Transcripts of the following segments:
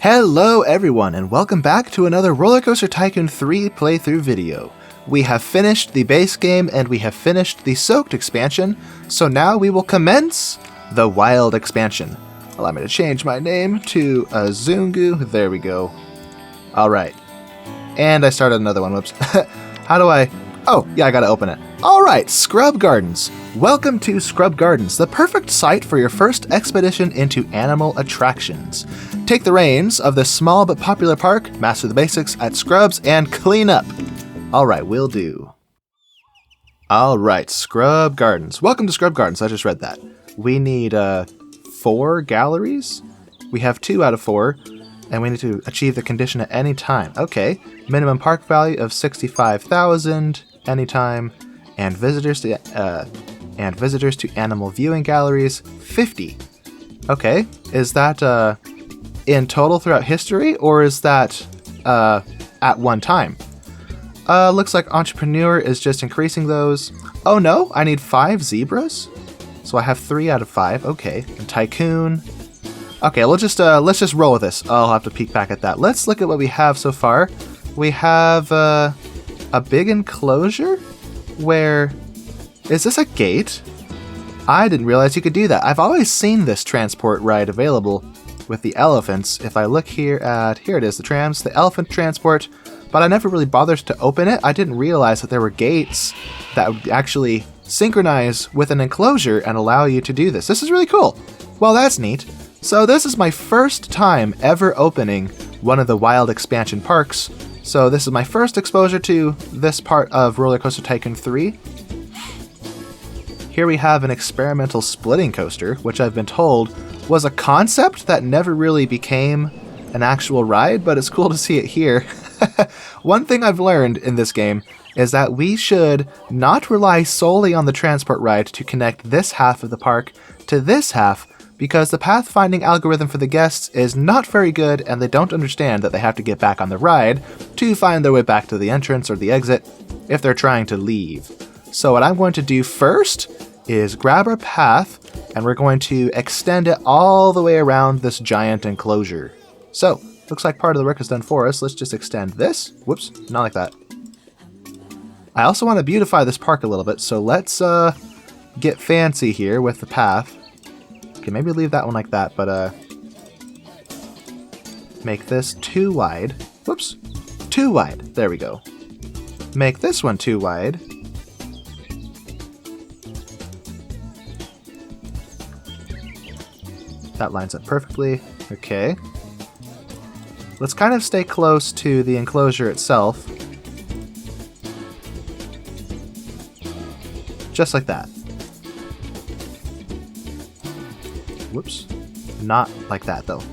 Hello everyone, and welcome back to another RollerCoaster Tycoon 3 playthrough video. We have finished the base game and we have finished the soaked expansion, so now we will commence the wild expansion. Allow me to change my name to Azungu. There we go. Alright. And I started another one. Whoops. How do I... Oh, yeah, I gotta open it. Alright, Scrub Gardens. Welcome to Scrub Gardens, the perfect site for your first expedition into animal attractions. Take the reins of this small but popular park, master the basics at Scrubs, and clean up. Alright, will do. Alright, Scrub Gardens. Welcome to Scrub Gardens, I just read that. We need 4 galleries? We have 2 out of 4. And we need to achieve the condition at any time. Okay, minimum park value of 65,000 anytime, and visitors to animal viewing galleries 50. Okay, is that in total throughout history, or is that at one time? Looks like entrepreneur is just increasing those. Oh no, I need 5 zebras, so I have 3 out of 5. Okay, and tycoon. Okay, let's just roll with this. I'll have to peek back at that. Let's look at what we have so far. We have a big enclosure where... Is this a gate? I didn't realize you could do that. I've always seen this transport ride available with the elephants. If I look here it is, the trams, the elephant transport, but I never really bothered to open it. I didn't realize that there were gates that would actually synchronize with an enclosure and allow you to do this. This is really cool. Well, that's neat. So this is my first time ever opening one of the wild expansion parks. So this is my first exposure to this part of RollerCoaster Tycoon 3. Here we have an experimental splitting coaster, which I've been told was a concept that never really became an actual ride, but it's cool to see it here. One thing I've learned in this game is that we should not rely solely on the transport ride to connect this half of the park to this half, because the pathfinding algorithm for the guests is not very good and they don't understand that they have to get back on the ride to find their way back to the entrance or the exit if they're trying to leave. So what I'm going to do first is grab our path and we're going to extend it all the way around this giant enclosure. So, looks like part of the work is done for us. Let's just extend this. Whoops, not like that. I also want to beautify this park a little bit, so let's get fancy here with the path. Okay, maybe leave that one like that, but make this too wide. Whoops, too wide. There we go. Make this one too wide. That lines up perfectly. Okay. Let's kind of stay close to the enclosure itself. Just like that. Whoops. Not like that, though.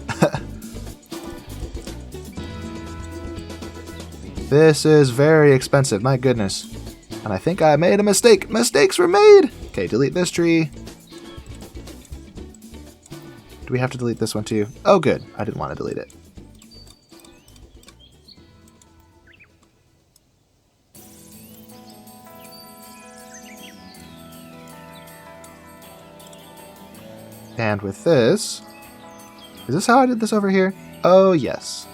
This is very expensive, my goodness. And I think I made a mistake. Mistakes were made! Okay, delete this tree. Do we have to delete this one too? Oh, good. I didn't want to delete it. And with this... Is this how I did this over here? Oh, yes.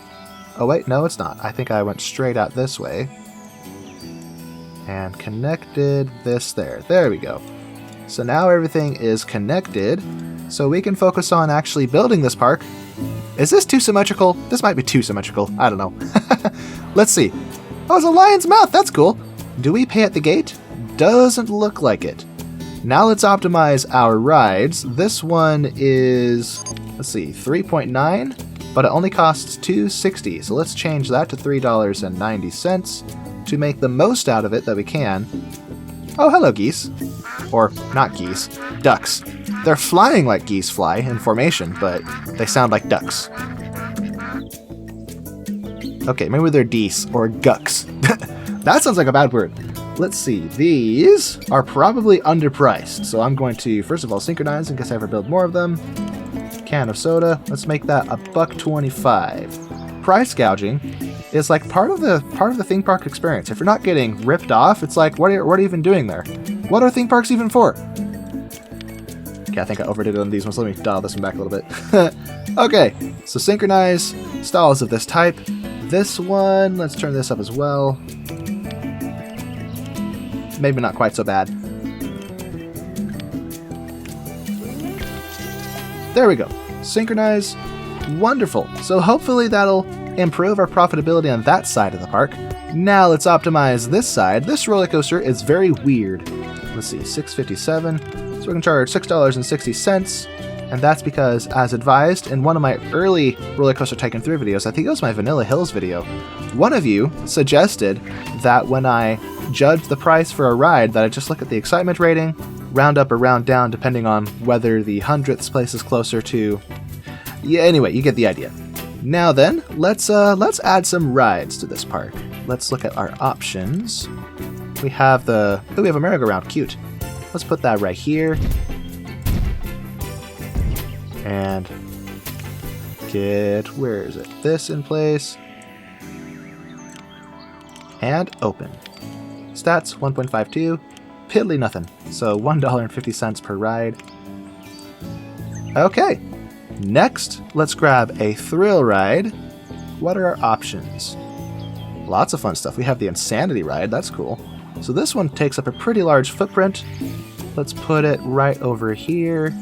Oh, wait. No, it's not. I think I went straight out this way. And connected this there. There we go. So now everything is connected. So we can focus on actually building this park. Is this too symmetrical? This might be too symmetrical. I don't know. Let's see. Oh, it's a lion's mouth. That's cool. Do we pay at the gate? Doesn't look like it. Now let's optimize our rides. This one is, let's see, 3.9, but it only costs $2.60. So let's change that to $3.90 to make the most out of it that we can. Oh, hello, geese. Or not geese, ducks. They're flying like geese fly in formation, but they sound like ducks. Okay, maybe they're geese or gucks. That sounds like a bad word. Let's see, these are probably underpriced, so I'm going to, first of all, synchronize in case I ever build more of them. Can of soda, let's make that $1.25. Price gouging is like part of the theme park experience. If you're not getting ripped off, it's like, what are you even doing there? What are theme parks even for? Okay, I think I overdid it on these ones. Let me dial this one back a little bit. Okay, so synchronize stalls of this type. This one, let's turn this up as well. Maybe not quite so bad. There we go. Synchronize. Wonderful. So hopefully that'll improve our profitability on that side of the park. Now let's optimize this side. This roller coaster is very weird. Let's see, $6.57. So we can charge $6.60. And that's because, as advised in one of my early RollerCoaster Tycoon 3 videos, I think it was my Vanilla Hills video, one of you suggested that when I judged the price for a ride, that I just look at the excitement rating, round up or round down, depending on whether the 100th place is closer to... Yeah, anyway, you get the idea. Now then, let's add some rides to this park. Let's look at our options. We have the... Oh, we have a merry-go-round. Cute. Let's put that right here. And get, where is it? This in place. And open. Stats 1.52. Piddly nothing. So $1.50 per ride. Okay. Next, let's grab a thrill ride. What are our options? Lots of fun stuff. We have the Insanity ride. That's cool. So this one takes up a pretty large footprint. Let's put it right over here.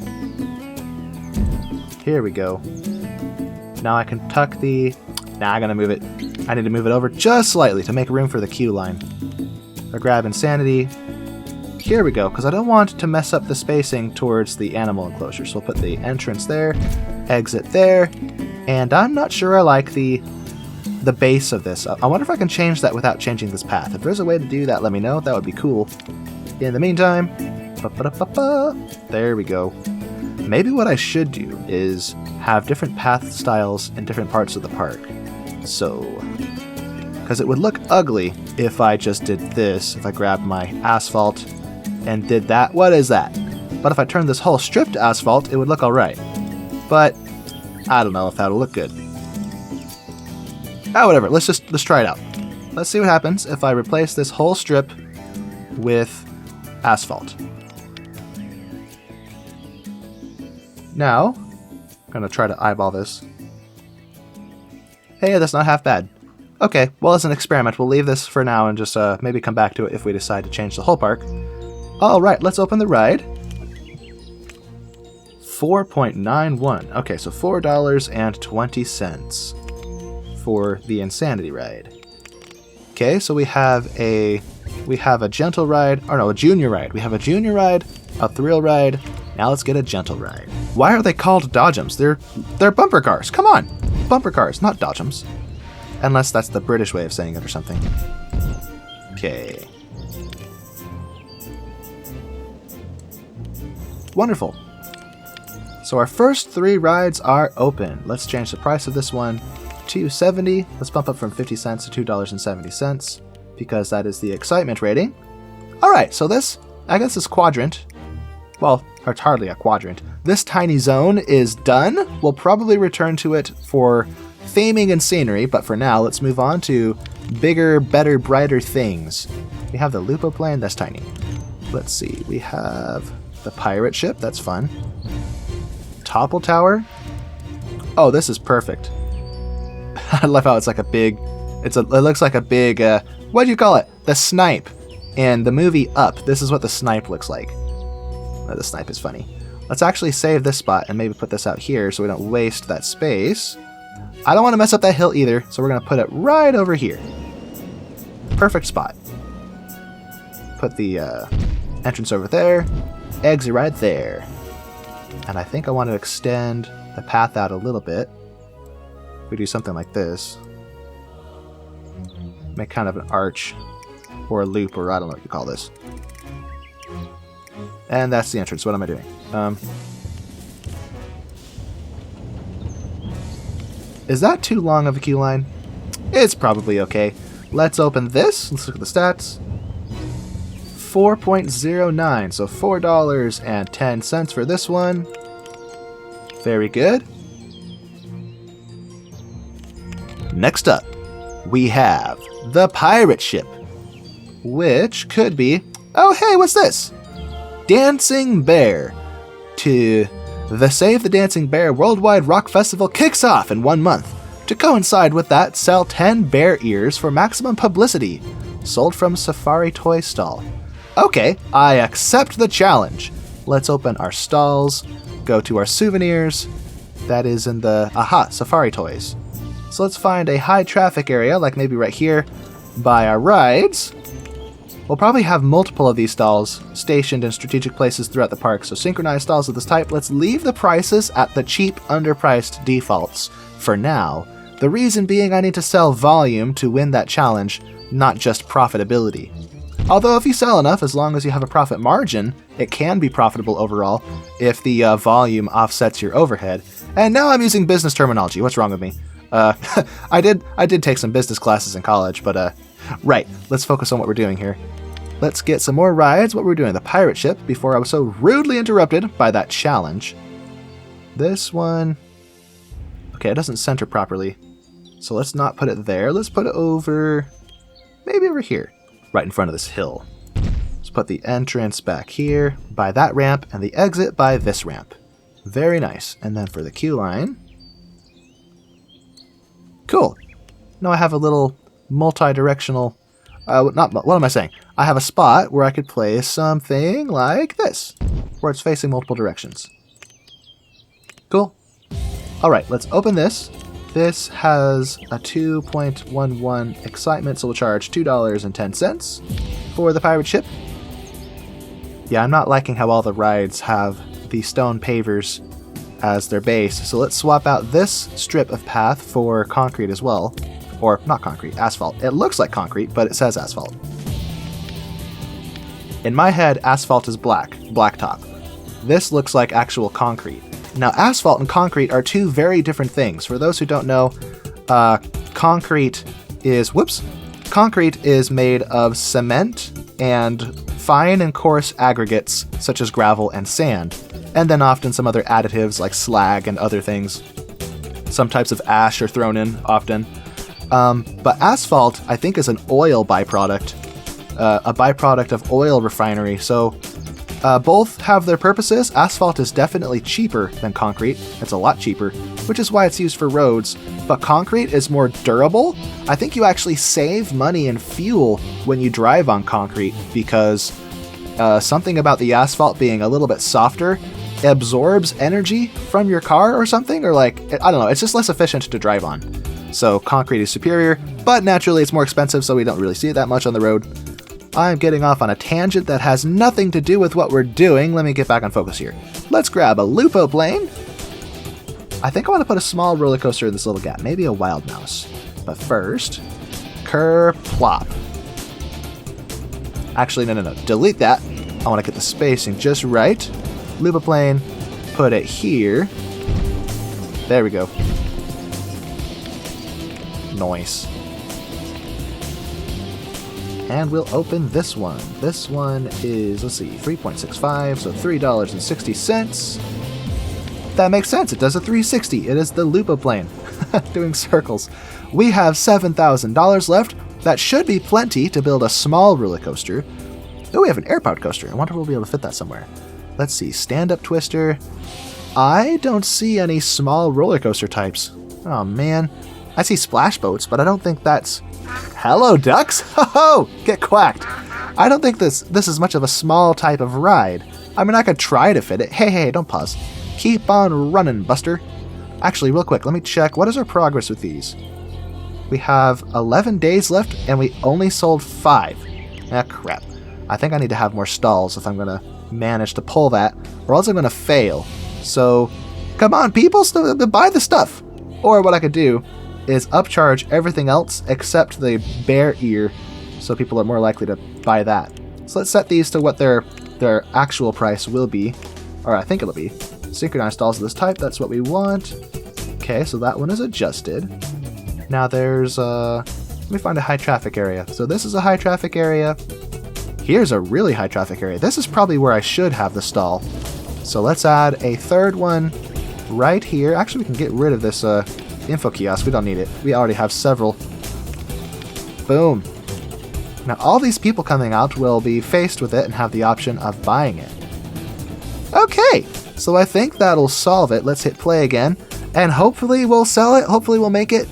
Here we go. Now I can tuck the... Nah, I'm gonna move it. I need to move it over just slightly to make room for the queue line. I'll grab Insanity. Here we go, because I don't want to mess up the spacing towards the animal enclosure. So we'll put the entrance there, exit there, and I'm not sure I like the base of this. I wonder if I can change that without changing this path. If there's a way to do that, let me know. That would be cool. In the meantime, there we go. Maybe what I should do is have different path styles in different parts of the park. So, because it would look ugly if I just did this, if I grabbed my asphalt and did that. What is that? But if I turn this whole strip to asphalt, it would look alright. But, I don't know if that'll look good. Ah, whatever, let's try it out. Let's see what happens if I replace this whole strip with asphalt. Now, I'm going to try to eyeball this. Hey, that's not half bad. Okay, well, as an experiment, we'll leave this for now and just maybe come back to it if we decide to change the whole park. Alright, let's open the ride. 4.91. Okay, so $4.20 for the Insanity ride. Okay, so we have a gentle ride, or no, a junior ride. We have a junior ride, a thrill ride. Now let's get a gentle ride. Why are they called dodgems? They're bumper cars. Come on, bumper cars, not dodgems. Unless that's the British way of saying it or something. Okay. Wonderful. So our first three rides are open. Let's change the price of this one to $2.70. Let's bump up from 50 cents to $2.70 because that is the excitement rating. All right, so this, I guess this quadrant, well, it's hardly a quadrant. This tiny zone is done. We'll probably return to it for theming and scenery, but for now, let's move on to bigger, better, brighter things. We have the Lupo plane, that's tiny. Let's see, we have the pirate ship, that's fun. Topple tower. Oh, this is perfect. I love how it's like a big, it looks like a big, what do you call it? The snipe. In the movie Up, this is what the snipe looks like. Oh, the snipe is funny. Let's actually save this spot and maybe put this out here so we don't waste that space. I don't want to mess up that hill either, so we're going to put it right over here. Perfect spot. Put the entrance over there, exit right there. And I think I want to extend the path out a little bit. We do something like this. Make kind of an arch or a loop, or I don't know what you call this. And that's the entrance. What am I doing? Is that too long of a queue line? It's probably okay. Let's open this. Let's look at the stats. 4.09, so $4.10 for this one. Very good. Next up, we have the pirate ship, which could be... Oh, hey, what's this? Dancing Bear. The Save the Dancing Bear Worldwide Rock Festival kicks off in 1 month. To coincide with that, sell 10 bear ears for maximum publicity. Sold from Safari Toy Stall. Okay, I accept the challenge. Let's open our stalls, go to our souvenirs. That is in the, Safari Toys. So let's find a high traffic area, like maybe right here, by our rides. We'll probably have multiple of these stalls stationed in strategic places throughout the park, so synchronized stalls of this type. Let's leave the prices at the cheap, underpriced defaults for now. The reason being I need to sell volume to win that challenge, not just profitability. Although if you sell enough, as long as you have a profit margin, it can be profitable overall if the volume offsets your overhead. And now I'm using business terminology. What's wrong with me? I did take some business classes in college, but right, let's focus on what we're doing here. Let's get some more rides. What we're doing, the pirate ship, before I was so rudely interrupted by that challenge. This one, okay, it doesn't center properly, so let's not put it there. Let's put it over, maybe over here, right in front of this hill. Let's put the entrance back here by that ramp and the exit by this ramp. Very nice. And then for the queue line, cool. Now I have a little multi-directional, what am I saying? I have a spot where I could place something like this, where it's facing multiple directions. Cool. All right, let's open this. This has a 2.11 excitement, so we'll charge $2.10 for the pirate ship. Yeah, I'm not liking how all the rides have the stone pavers as their base, so let's swap out this strip of path for concrete as well. Or, not concrete, asphalt. It looks like concrete, but it says asphalt. In my head, asphalt is blacktop. This looks like actual concrete. Now, asphalt and concrete are two very different things. For those who don't know, concrete is made of cement and fine and coarse aggregates, such as gravel and sand, and then often some other additives like slag and other things. Some types of ash are thrown in often. But asphalt, I think, is an oil byproduct, a byproduct of oil refinery. So both have their purposes. Asphalt is definitely cheaper than concrete. It's a lot cheaper, which is why it's used for roads. But concrete is more durable. I think you actually save money and fuel when you drive on concrete because something about the asphalt being a little bit softer absorbs energy from your car or something, or like, I don't know, it's just less efficient to drive on. So concrete is superior, but naturally it's more expensive, so we don't really see it that much on the road. I'm getting off on a tangent that has nothing to do with what we're doing. Let me get back on focus here. Let's grab a Lupo plane. I think I want to put a small roller coaster in this little gap, maybe a wild mouse. But first, kerplop. Actually, no. Delete that. I want to get the spacing just right. Lupo plane, put it here. There we go. Nice. And we'll open this one. This one is, let's see, 3.65, so $3.60. That makes sense. It does a 360. It is the Lupo plane doing circles. We have $7,000 left. That should be plenty to build a small roller coaster. Oh, we have an air-powered coaster. I wonder if we'll be able to fit that somewhere. Let's see, stand-up twister. I don't see any small roller coaster types. Oh, man. I see splash boats, but I don't think that's... Hello, ducks! Ho-ho! Get quacked! I don't think this is much of a small type of ride. I mean, I could try to fit it. Hey, don't pause. Keep on running, Buster. Actually, real quick, let me check. What is our progress with these? We have 11 days left, and we only sold 5. Ah, crap. I think I need to have more stalls if I'm going to manage to pull that, or else I'm going to fail. So, come on, people, buy the stuff! Or what I could do is upcharge everything else except the bear ear, so people are more likely to buy that. So let's set these to what their actual price will be, or I think it'll be. Synchronized stalls of this type, that's what we want. Okay, so that one is adjusted. Now there's, let me find a high traffic area. So this is a high traffic area. Here's a really high traffic area. This is probably where I should have the stall. So let's add a third one right here. Actually, we can get rid of this info kiosk. We don't need it. We already have several. Boom. Now all these people coming out will be faced with it and have the option of buying it. Okay, So I think that'll solve it. Let's hit play again. And hopefully we'll sell it. Hopefully we'll make it.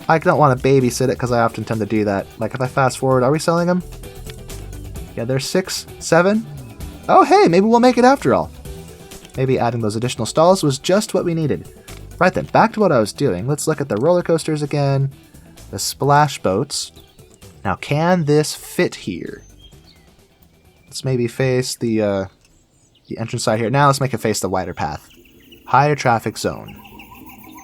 I don't want to babysit it because I often tend to do that. Like if I fast forward, are we selling them? Yeah, there's 6, 7. Oh, hey, maybe we'll make it after all. Maybe adding those additional stalls was just what we needed. Right then, back to what I was doing. Let's look at the roller coasters again. The splash boats. Now, can this fit here? Let's maybe face the entrance side here. Now let's make it face the wider path. Higher traffic zone.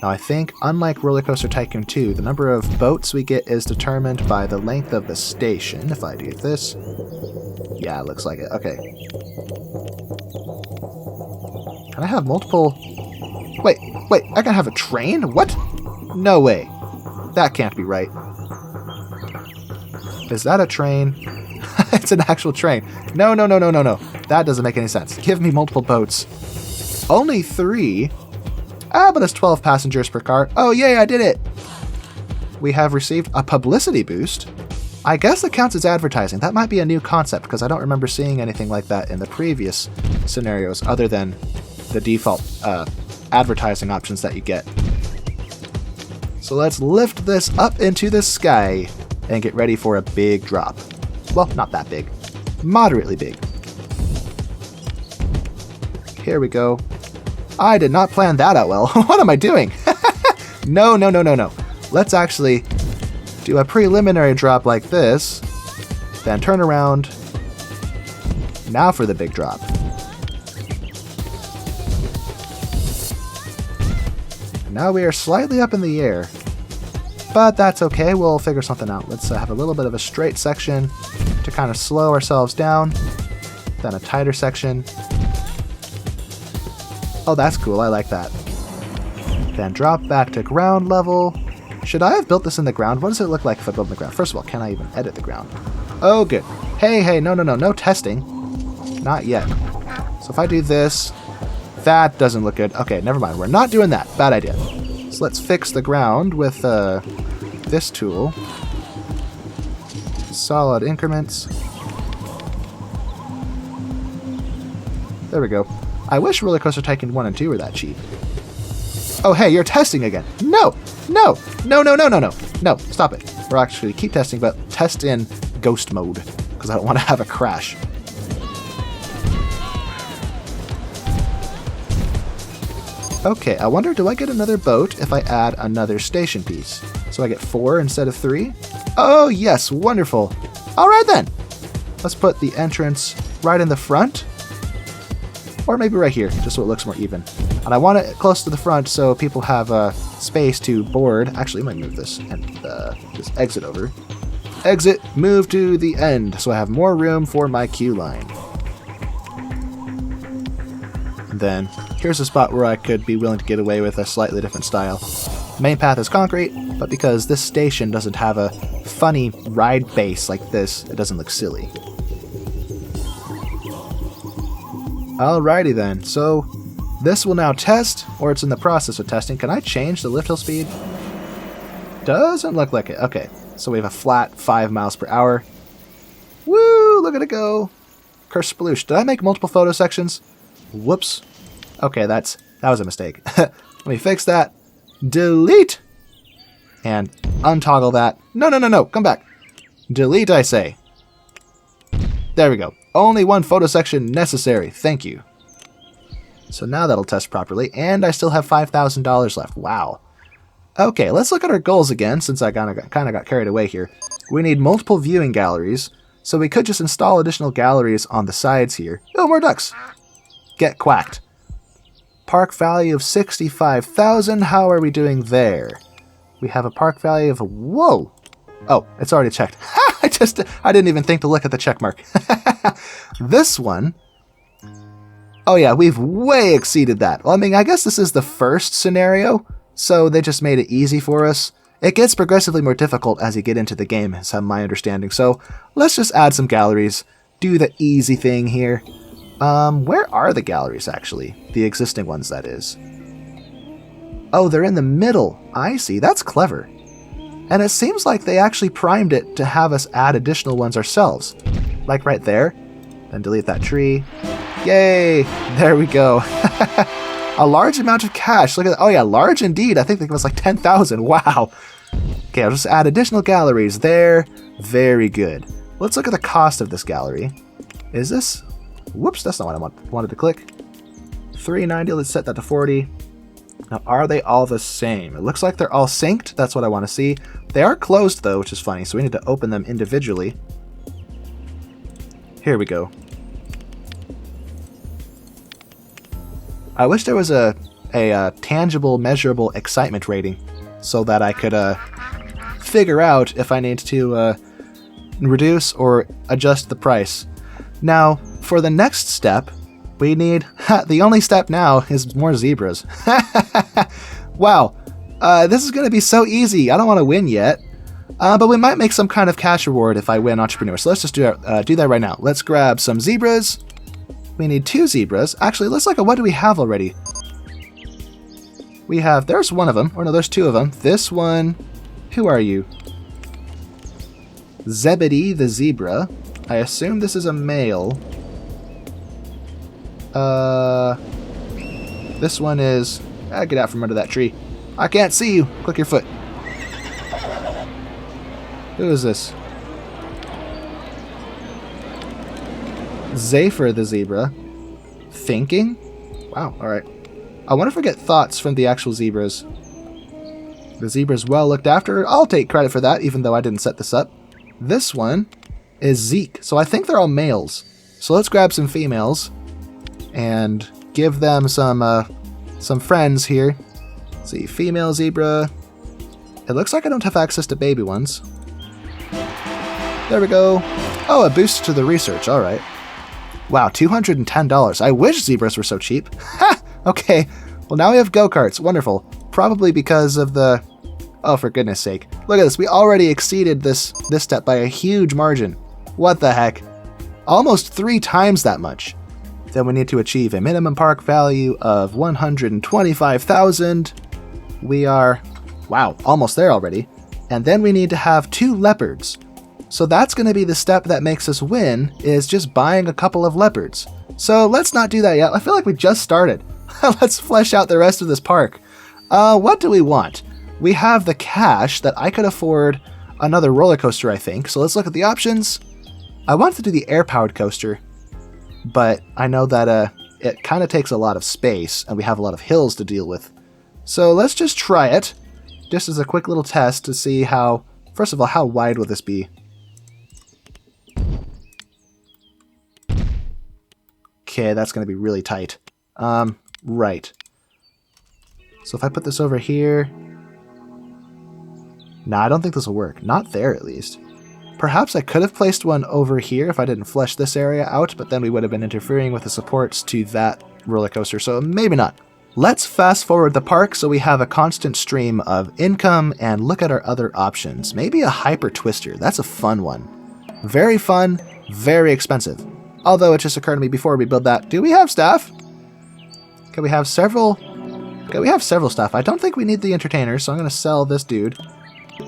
Now I think, unlike RollerCoaster Tycoon 2, the number of boats we get is determined by the length of the station. If I do this. Yeah, it looks like it. Okay. Can I have multiple... Wait, I can have a train? What? No way. That can't be right. Is that a train? It's an actual train. No. That doesn't make any sense. Give me multiple boats. Only 3? Ah, but it's 12 passengers per car. Oh, yay, I did it! We have received a publicity boost. I guess it counts as advertising. That might be a new concept, because I don't remember seeing anything like that in the previous scenarios, other than the default advertising options that you get. So let's lift this up into the sky and get ready for a big drop. Well, not that big. Moderately big. Here we go. I did not plan that out well. What am I doing? No. Let's actually do a preliminary drop like this, then turn around. Now for the big drop. Now we are slightly up in the air, but that's okay. We'll figure something out. Let's have a little bit of a straight section to kind of slow ourselves down, then a tighter section. Oh, that's cool. I like that. Then drop back to ground level. Should I have built this in the ground? What does it look like if I build in the ground? First of all, can I even edit the ground? Oh, good. Hey, no testing. Not yet. So if I do this, that doesn't look good. Okay, never mind. We're not doing that. Bad idea. So let's fix the ground with this tool. Solid increments. There we go. I wish RollerCoaster Tycoon 1 and 2 were that cheap. Oh, hey, you're testing again. No, stop it. We're actually keep testing, but test in ghost mode, because I don't want to have a crash. Okay, I wonder, do I get another boat if I add another station piece? So I get 4 instead of 3? Oh, yes, wonderful. All right, then. Let's put the entrance right in the front. Or maybe right here, just so it looks more even. And I want it close to the front so people have space to board. Actually, I might move this and just exit over. Exit, move to the end, so I have more room for my queue line. And then, here's a spot where I could be willing to get away with a slightly different style. Main path is concrete, but because this station doesn't have a funny ride base like this, it doesn't look silly. Alrighty then, so this will now test, or it's in the process of testing. Can I change the lift hill speed? Doesn't look like it. Okay, so we have a flat 5 miles per hour. Woo, look at it go. Kersploosh. Did I make multiple photo sections? Whoops. Okay, that was a mistake. Let me fix that. Delete. And untoggle that. No, come back. Delete, I say. There we go. Only 1 photo section necessary. Thank you. So now that'll test properly, and I still have $5,000 left. Wow. Okay, let's look at our goals again, since I kind of got carried away here. We need multiple viewing galleries, so we could just install additional galleries on the sides here. Oh, more ducks. Get quacked. Park value of $65,000. How are we doing there? We have a park value of... Whoa! Oh, it's already checked. I didn't even think to look at the check mark. This one... Oh yeah, we've way exceeded that. Well, I mean, I guess this is the first scenario, so they just made it easy for us. It gets progressively more difficult as you get into the game, is my understanding. So let's just add some galleries, do the easy thing here. Where are the galleries, actually? The existing ones, that is. Oh, they're in the middle. I see. That's clever. And it seems like they actually primed it to have us add additional ones ourselves. Like right there. Then delete that tree. Yay! There we go. A large amount of cash. Look at that. Oh yeah, large indeed. I think it was like 10,000. Wow. Okay, I'll just add additional galleries there. Very good. Let's look at the cost of this gallery. Is this... Whoops, that's not what I wanted to click. 390, let's set that to 40. Now, are they all the same? It looks like they're all synced. That's what I want to see. They are closed, though, which is funny, so we need to open them individually. Here we go. I wish there was a tangible, measurable excitement rating so that I could figure out if I need to reduce or adjust the price. Now, for the next step, we need... the only step now is more zebras. Wow. This is going to be so easy. I don't want to win yet. But we might make some kind of cash reward if I win Entrepreneur. So let's just do that right now. Let's grab some zebras. We need 2 zebras. Actually, let's look at what do we have already. We have... There's one of them. Or no, there's 2 of them. This one... Who are you? Zebedee the zebra. I assume this is a male. This one is... get out from under that tree. I can't see you. Click your foot. Who is this? Zephyr the zebra. Thinking? Wow, alright. I wonder if we get thoughts from the actual zebras. The zebra's well looked after. I'll take credit for that, even though I didn't set this up. This one is Zeke. So I think they're all males. So let's grab some females and give them some friends here. Let's see, female zebra. It looks like I don't have access to baby ones. There we go. Oh, a boost to the research. All right. Wow, $210. I wish zebras were so cheap. Ha! Okay. Well, now we have go-karts. Wonderful. Probably because of the... Oh, for goodness sake. Look at this. We already exceeded this step by a huge margin. What the heck? Almost 3 times that much. Then we need to achieve a minimum park value of 125,000. We are... Wow, almost there already. And then we need to have 2 leopards. So that's going to be the step that makes us win, is just buying a couple of leopards. So let's not do that yet. I feel like we just started. Let's flesh out the rest of this park. What do we want? We have the cash that I could afford another roller coaster, I think. So let's look at the options. I want to do the air-powered coaster, but I know that it kind of takes a lot of space, and we have a lot of hills to deal with. So let's just try it, just as a quick little test to see how... First of all, how wide will this be? Okay, that's going to be really tight. Right. So if I put this over here... Nah, I don't think this will work. Not there, at least. Perhaps I could have placed one over here if I didn't flesh this area out, but then we would have been interfering with the supports to that roller coaster, so maybe not. Let's fast forward the park so we have a constant stream of income and look at our other options. Maybe a hyper twister. That's a fun one. Very fun, very expensive. Although it just occurred to me before we build that, do we have staff? Okay, we have several... Okay, we have several staff. I don't think we need the entertainer, so I'm going to sell this dude.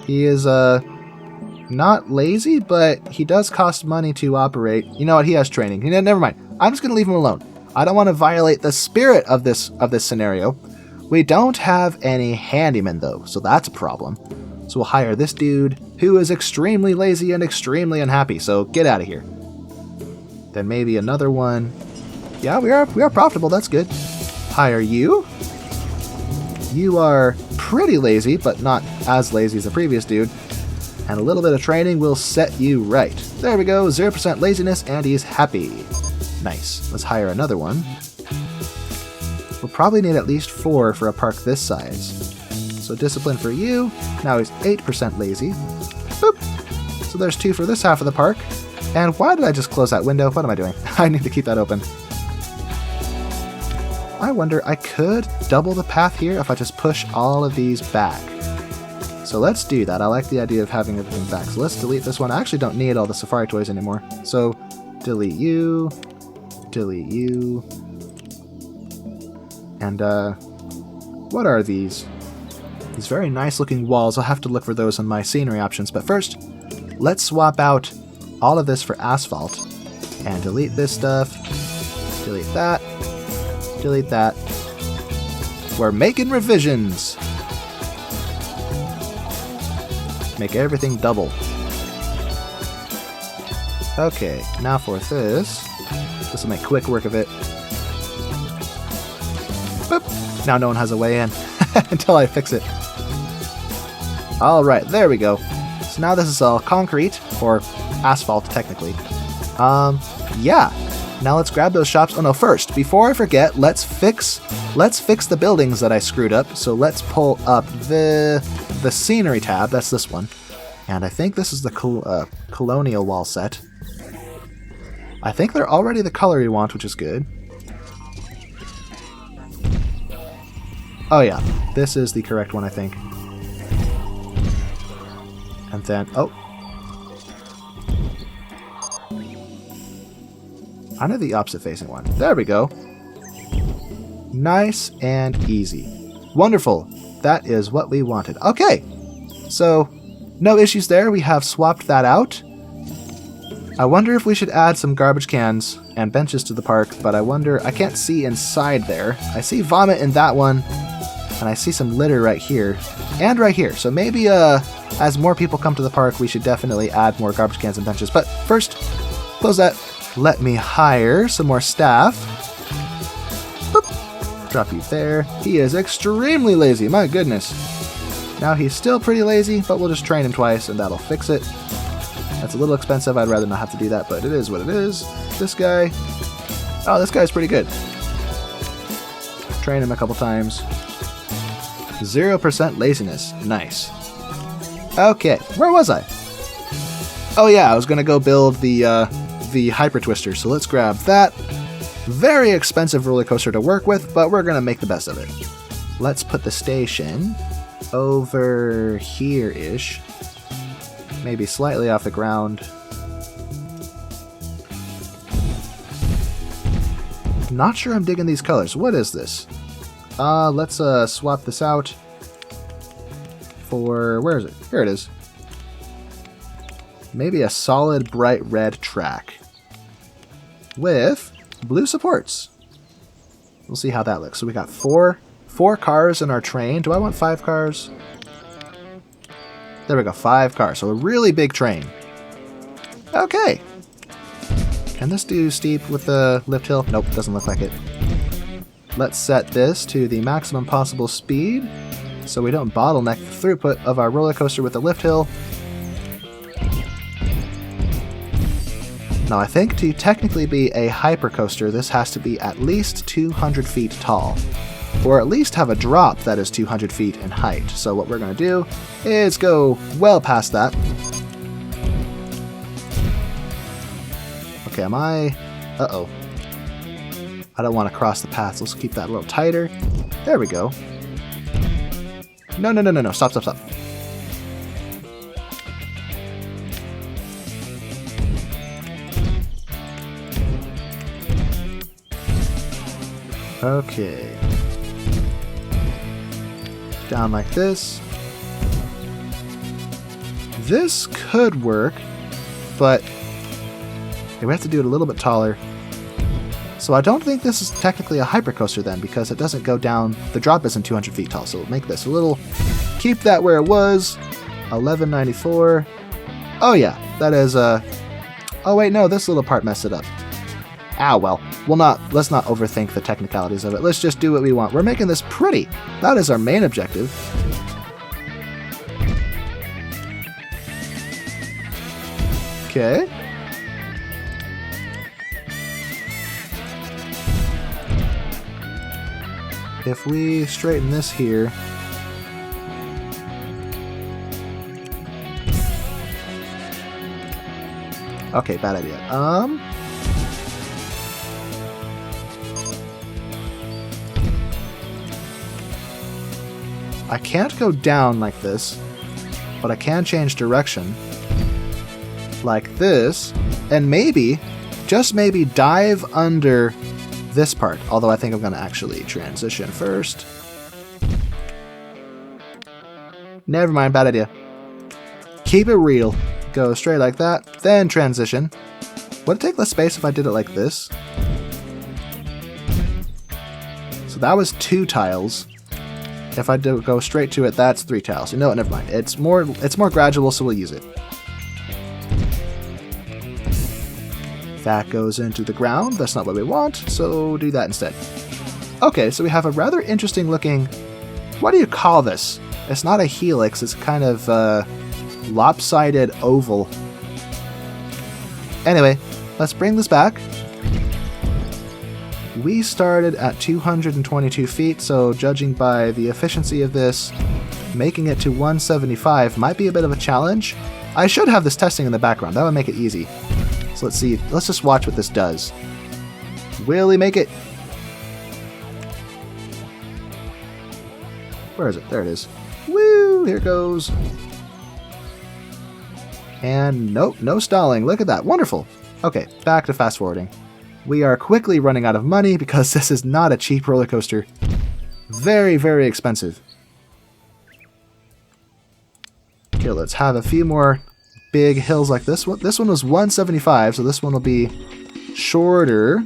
He is, not lazy, but he does cost money to operate. You know what? He has training. Never mind. I'm just going to leave him alone. I don't want to violate the spirit of this scenario. We don't have any handymen, though, so that's a problem. So we'll hire this dude, who is extremely lazy and extremely unhappy, so get out of here. Then maybe another one. Yeah, we are profitable. That's good. Hire you. You are pretty lazy, but not as lazy as the previous dude. And a little bit of training will set you right. There we go. 0% laziness, and he's happy. Nice. Let's hire another one. We'll probably need at least 4 for a park this size. So discipline for you. Now he's 8% lazy. Boop. So there's 2 for this half of the park. And why did I just close that window? What am I doing? I need to keep that open. I wonder, I could double the path here if I just push all of these back. So let's do that. I like the idea of having everything back. So let's delete this one. I actually don't need all the safari toys anymore. So delete you, and what are these? These very nice looking walls. I'll have to look for those on my scenery options. But first, let's swap out all of this for asphalt and delete this stuff. Delete that. Delete that. We're making revisions. Make everything double. Okay, now for this. This will make quick work of it. Boop. Now no one has a way in until I fix it. Alright, there we go. So now this is all concrete, or asphalt technically. Yeah. Now let's grab those shops. Oh no, first, before I forget, let's fix the buildings that I screwed up. So let's pull up the scenery tab. That's this one. And I think this is the colonial wall set. I think they're already the color you want, which is good. Oh yeah, this is the correct one, I think. And then, oh. I know the opposite facing one. There we go. Nice and easy. Wonderful. That is what we wanted. Okay. So, no issues there. We have swapped that out. I wonder if we should add some garbage cans and benches to the park, but I wonder, I can't see inside there. I see vomit in that one, and I see some litter right here, and right here. So maybe, as more people come to the park, we should definitely add more garbage cans and benches. But first, close that. Let me hire some more staff. Boop. Drop you there. He is extremely lazy, my goodness. Now he's still pretty lazy, but we'll just train him twice and that'll fix it. That's a little expensive, I'd rather not have to do that, but it is what it is. This guy, oh, this guy's pretty good. Train him a couple times. 0% laziness, nice. Okay, where was I? Oh yeah, I was gonna go build the Hyper Twister, so let's grab that. Very expensive roller coaster to work with, but we're gonna make the best of it. Let's put the station over here-ish. Maybe slightly off the ground. Not sure I'm digging these colors. What is this? Let's swap this out for, where is it? Here it is. Maybe a solid bright red track with blue supports. We'll see how that looks. So we got four cars in our train. Do I want 5 cars? There we go, 5 cars. So a really big train. Okay. Can this do steep with the lift hill? Nope, doesn't look like it. Let's set this to the maximum possible speed so we don't bottleneck the throughput of our roller coaster with the lift hill. Now I think to technically be a hyper coaster, this has to be at least 200 feet tall, or at least have a drop that is 200 feet in height. So what we're going to do is go well past that. Okay, am I... Uh-oh. I don't want to cross the paths. Let's keep that a little tighter. There we go. No, no, no, no, no. Stop, stop, stop. Okay. Down like this. This could work, but we have to do it a little bit taller. So I don't think this is technically a hypercoaster then, because it doesn't go down, the drop isn't 200 feet tall, so we'll make this a little, keep that where it was, 1194. Oh yeah, that is, oh wait, no, this little part messed it up. Ah, well, let's not overthink the technicalities of it. Let's just do what we want. We're making this pretty. That is our main objective. Okay. If we straighten this here, okay, bad idea. I can't go down like this, but I can change direction like this, and maybe, just maybe, dive under this part, although I think I'm going to actually transition first. Never mind, bad idea. Keep it real. Go straight like that, then transition. Would it take less space if I did it like this? that was 2 tiles. If I do go straight to it, that's 3 tiles. You know what? Never mind. It's more gradual, so we'll use it. That goes into the ground. That's not what we want, so do that instead. Okay, so we have a rather interesting looking... What do you call this? It's not a helix. It's kind of lopsided oval. Anyway, let's bring this back. We started at 222 feet, so judging by the efficiency of this, making it to 175 might be a bit of a challenge. I should have this testing in the background. That would make it easy. So let's see. Let's just watch what this does. Will he make it? Where is it? There it is. Woo! Here it goes. And nope, no stalling. Look at that. Wonderful. Okay, back to fast forwarding. We are quickly running out of money because this is not a cheap roller coaster. Very, very expensive. Okay, let's have a few more big hills like this one. This one was 175, so this one will be shorter.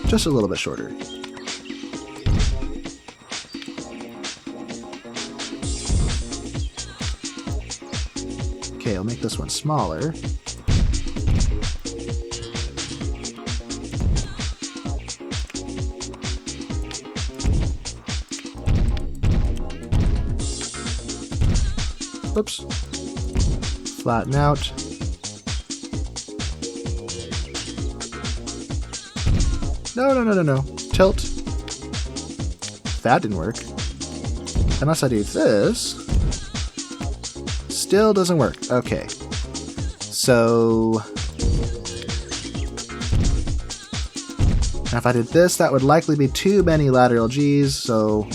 Just a little bit shorter. Okay, I'll make this one smaller. Oops. Flatten out. No. Tilt. That didn't work. Unless I do this. Still doesn't work. Okay. So... if I did this, that would likely be too many lateral Gs, so...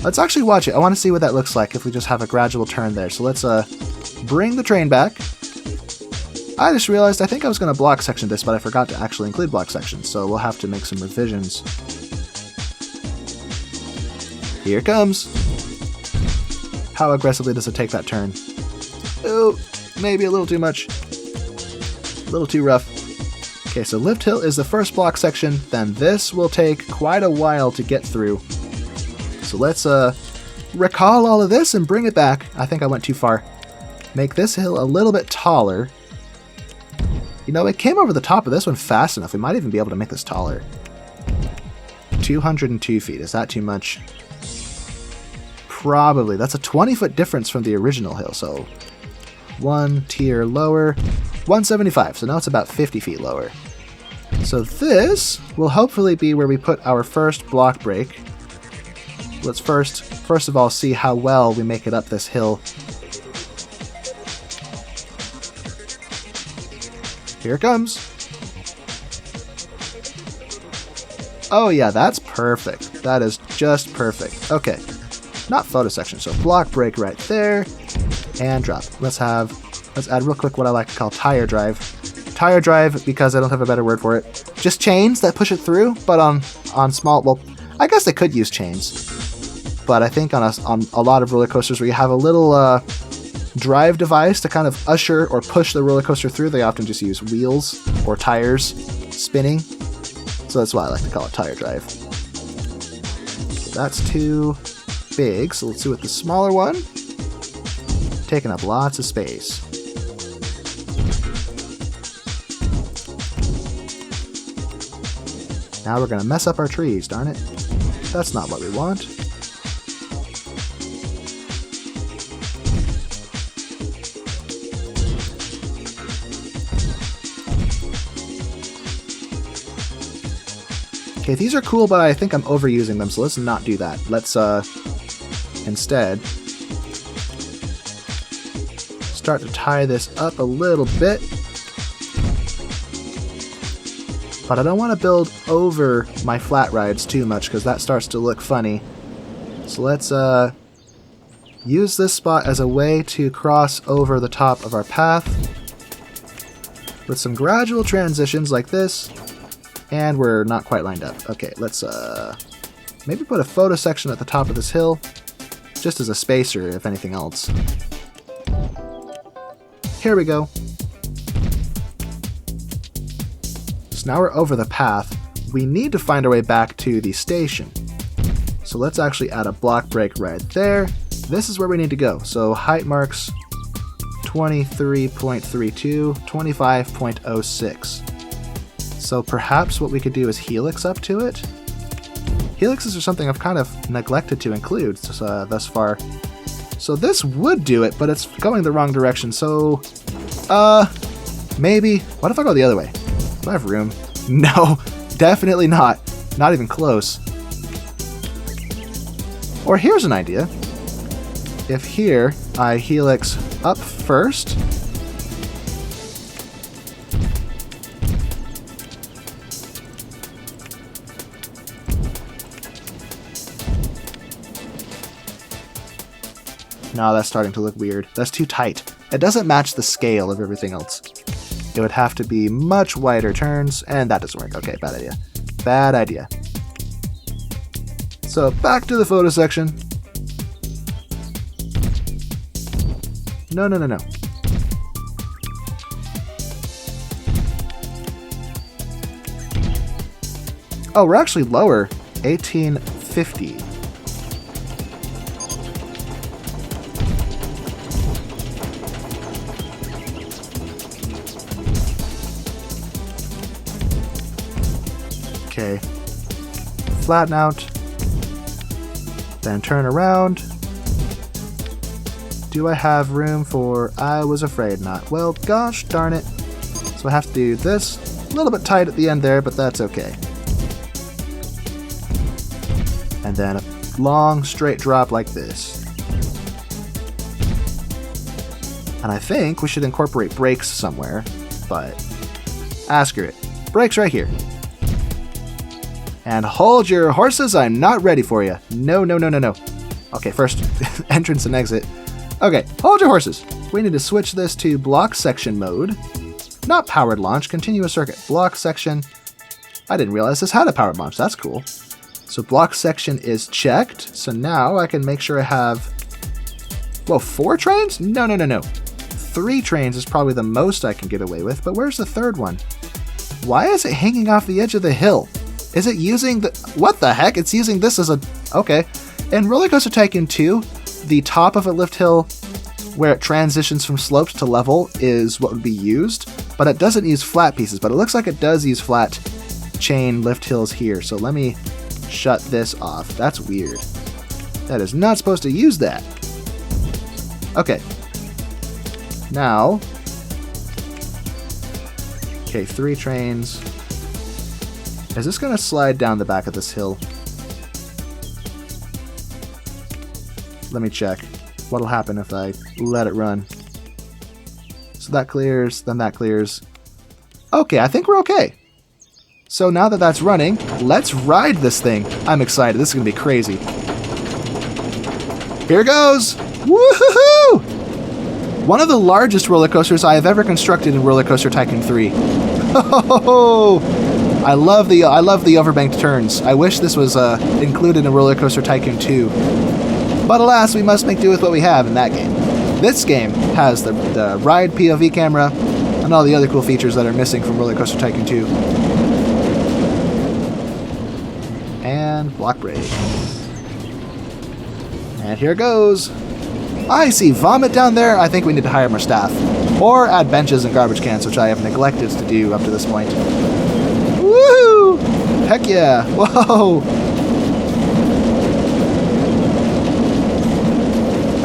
let's actually watch it. I want to see what that looks like if we just have a gradual turn there. So let's bring the train back. I just realized I think I was going to block section this, but I forgot to actually include block sections, so we'll have to make some revisions. Here it comes. How aggressively does it take that turn? Oh, maybe a little too much. A little too rough. Okay, so lift hill is the first block section, then this will take quite a while to get through. So let's recall all of this and bring it back. I think I went too far. Make this hill a little bit taller. You know, it came over the top of this one fast enough. We might even be able to make this taller. 202 feet. Is that too much? Probably. That's a 20-foot difference from the original hill, so 1 tier lower. 175, so now it's about 50 feet lower. So this will hopefully be where we put our first block break. Let's first of all see how well we make it up this hill. Here it comes. Oh yeah, that's perfect. That is just perfect. Okay, not photo section, so block break right there, and drop. Let's add real quick what I like to call tire drive. Tire drive because I don't have a better word for it. Just chains that push it through, but on small. Well, I guess they could use chains, but I think on a lot of roller coasters where you have a little drive device to kind of usher or push the roller coaster through, they often just use wheels or tires spinning. So that's why I like to call it tire drive. Okay, that's too big, so let's do it with the smaller one. Taking up lots of space. Now we're going to mess up our trees, darn it. That's not what we want. Okay, these are cool, but I think I'm overusing them, so let's not do that. Let's, instead, start to tie this up a little bit. But I don't want to build over my flat rides too much, because that starts to look funny. So let's, use this spot as a way to cross over the top of our path with some gradual transitions like this. And we're not quite lined up. Okay, let's maybe put a photo section at the top of this hill, just as a spacer, if anything else. Here we go. So now we're over the path. We need to find our way back to the station. So let's actually add a block break right there. This is where we need to go. So height marks 23.32, 25.06. So perhaps what we could do is helix up to it. Helixes are something I've kind of neglected to include thus far. So this would do it, but it's going the wrong direction. So, maybe. What if I go the other way? Do I have room? No, definitely not. Not even close. Or here's an idea. If here I helix up first, no, that's starting to look weird. That's too tight. It doesn't match the scale of everything else. It would have to be much wider turns, and that doesn't work. Okay, bad idea. Bad idea. So back to the photo section. No. Oh, we're actually lower. 1850. Okay. Flatten out. Then turn around. Do I have room for... I was afraid not. Well, gosh darn it. So I have to do this. A little bit tight at the end there, but that's okay. And then a long straight drop like this. And I think we should incorporate brakes somewhere, but screw it. Brakes right here. And hold your horses, I'm not ready for you. No. Okay, first entrance and exit. Okay, hold your horses. We need to switch this to block section mode. Not powered launch, continuous circuit. Block section. I didn't realize this had a powered launch, that's cool. So block section is checked. So now I can make sure I have, well, 4 trains? No. 3 trains is probably the most I can get away with, but where's the third one? Why is it hanging off the edge of the hill? Is it using the, what the heck? It's using this as a, okay. In RollerCoaster Tycoon 2, the top of a lift hill where it transitions from slopes to level is what would be used, but it doesn't use flat pieces, but it looks like it does use flat chain lift hills here. So let me shut this off. That's weird. That is not supposed to use that. Okay. Now, okay, 3 trains. Is this going to slide down the back of this hill? Let me check. What'll happen if I let it run? So that clears, then that clears. Okay, I think we're okay. So now that that's running, let's ride this thing. I'm excited. This is going to be crazy. Here goes! Woohoo! One of the largest roller coasters I have ever constructed in RollerCoaster Tycoon 3. Oh! I love the overbanked turns. I wish this was included in RollerCoaster Tycoon 2. But alas, we must make do with what we have in that game. This game has the ride POV camera and all the other cool features that are missing from RollerCoaster Tycoon 2. And block break. And here goes. I see vomit down there. I think we need to hire more staff. Or add benches and garbage cans, which I have neglected to do up to this point. Woohoo! Heck yeah! Whoa!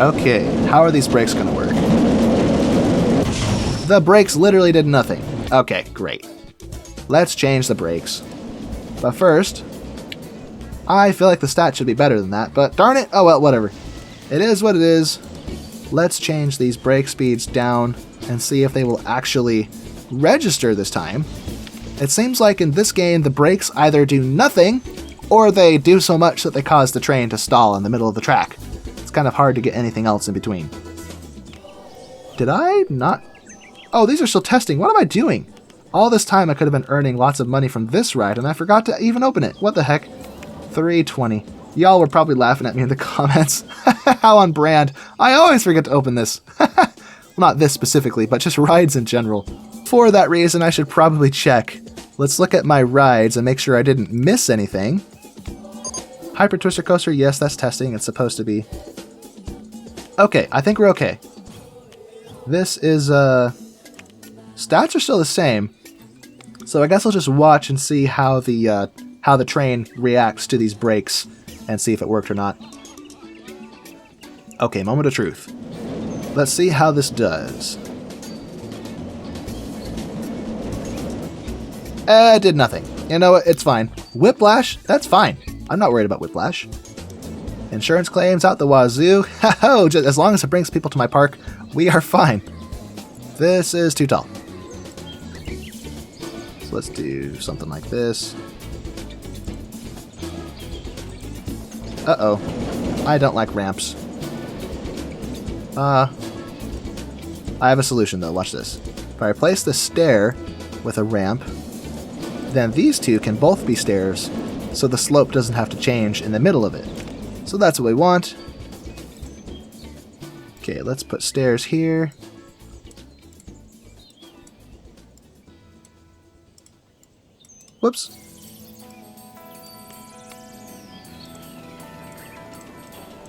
Okay, how are these brakes gonna work? The brakes literally did nothing. Okay, great. Let's change the brakes. But first, I feel like the stat should be better than that, but darn it, oh well, whatever. It is what it is. Let's change these brake speeds down and see if they will actually register this time. It seems like in this game, the brakes either do nothing, or they do so much that they cause the train to stall in the middle of the track. It's kind of hard to get anything else in between. Did I not? Oh, these are still testing. What am I doing? All this time I could have been earning lots of money from this ride, and I forgot to even open it. What the heck? 320. Y'all were probably laughing at me in the comments. How on brand. I always forget to open this. Well, not this specifically, but just rides in general. For that reason, I should probably check Let's look at my rides and make sure I didn't miss anything. Hyper Twister Coaster, yes, that's testing. It's supposed to be. Okay, I think we're okay. This is, stats are still the same. So I guess I'll just watch and see how the train reacts to these brakes and see if it worked or not. Okay, moment of truth. Let's see how this does. It did nothing. You know what? It's fine. Whiplash? That's fine. I'm not worried about whiplash. Insurance claims out the wazoo. Ho-ho! Just as long as it brings people to my park, we are fine. This is too tall. So let's do something like this. Uh-oh. I don't like ramps. I have a solution though. Watch this. If I replace the stair with a ramp, then these two can both be stairs, so the slope doesn't have to change in the middle of it. So that's what we want. Okay, let's put stairs here. Whoops.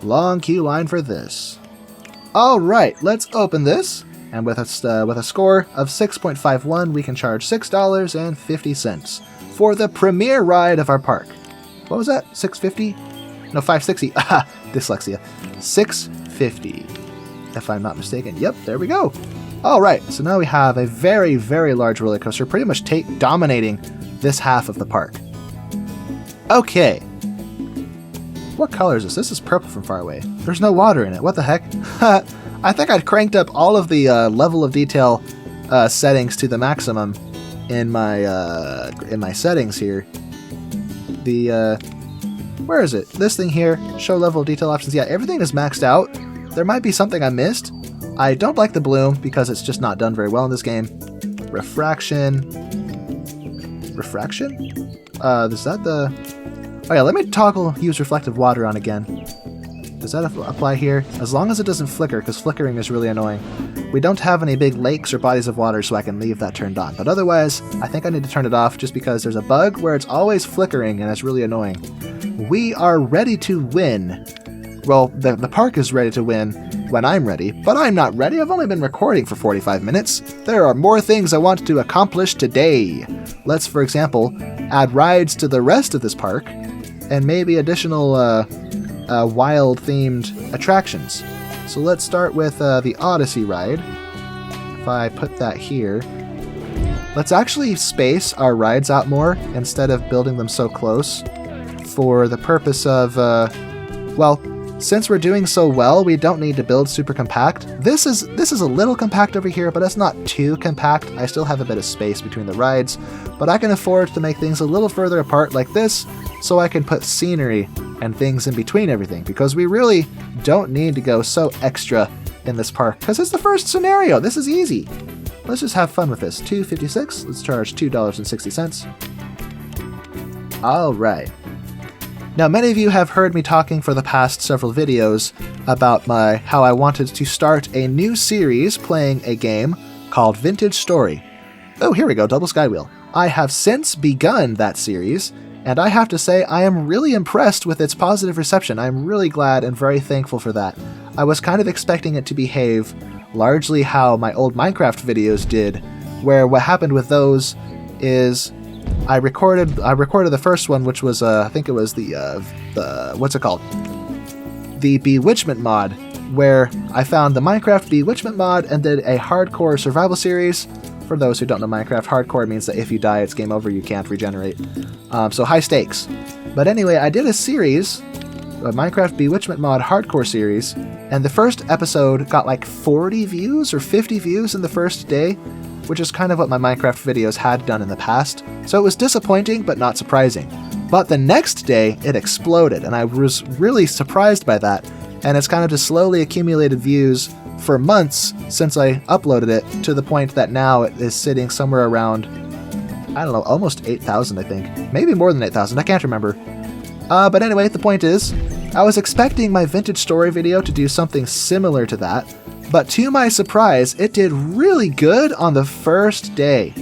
Long queue line for this. Alright, let's open this. And with a score of 6.51, we can charge $6.50 for the premier ride of our park. What was that? 650? No, 560. Aha, dyslexia. 650, if I'm not mistaken. Yep, there we go. All right, so now we have a very, very large roller coaster, pretty much dominating this half of the park. Okay. What color is this? This is purple from far away. There's no water in it. What the heck? I think I cranked up all of the level of detail settings to the maximum in my settings here. Where is it? This thing here, show level of detail options. Yeah, everything is maxed out. There might be something I missed. I don't like the bloom because it's just not done very well in this game. Refraction. Refraction? Is that the... Oh yeah, let me toggle use reflective water on again. Does that apply here? As long as it doesn't flicker, because flickering is really annoying. We don't have any big lakes or bodies of water, so I can leave that turned on. But otherwise, I think I need to turn it off just because there's a bug where it's always flickering and it's really annoying. We are ready to win. Well, the park is ready to win when I'm ready, but I'm not ready. I've only been recording for 45 minutes. There are more things I want to accomplish today. Let's, for example, add rides to the rest of this park and maybe additional wild-themed attractions. So let's start with the Odyssey ride. If I put that here, let's actually space our rides out more instead of building them so close for the purpose of, well, since we're doing so well, we don't need to build super compact. This is a little compact over here, but it's not too compact. I still have a bit of space between the rides, but I can afford to make things a little further apart like this, so I can put scenery and things in between everything, because we really don't need to go so extra in this park, because it's the first scenario. This is easy. Let's just have fun with this. $2.56. Let's charge $2.60. All right. Now, many of you have heard me talking for the past several videos about how I wanted to start a new series playing a game called Vintage Story. Oh, here we go, double skywheel. I have since begun that series, and I have to say I am really impressed with its positive reception. I'm really glad and very thankful for that. I was kind of expecting it to behave largely how my old Minecraft videos did, where what happened with those is I recorded the first one, which was I think it was the what's it called? The Bewitchment mod, where I found the Minecraft Bewitchment mod and did a hardcore survival series. For those who don't know Minecraft, hardcore means that if you die, it's game over, you can't regenerate. So high stakes. But anyway, I did a series, a Minecraft Bewitchment mod hardcore series, and the first episode got like 40 views or 50 views in the first day, which is kind of what my Minecraft videos had done in the past. So it was disappointing, but not surprising. But the next day, it exploded, and I was really surprised by that. And it's kind of just slowly accumulated views for months since I uploaded it, to the point that now it is sitting somewhere around, I don't know, almost 8,000, I think. Maybe more than 8,000, I can't remember. But anyway, the point is, I was expecting my Vintage Story video to do something similar to that, but to my surprise, it did really good on the first day.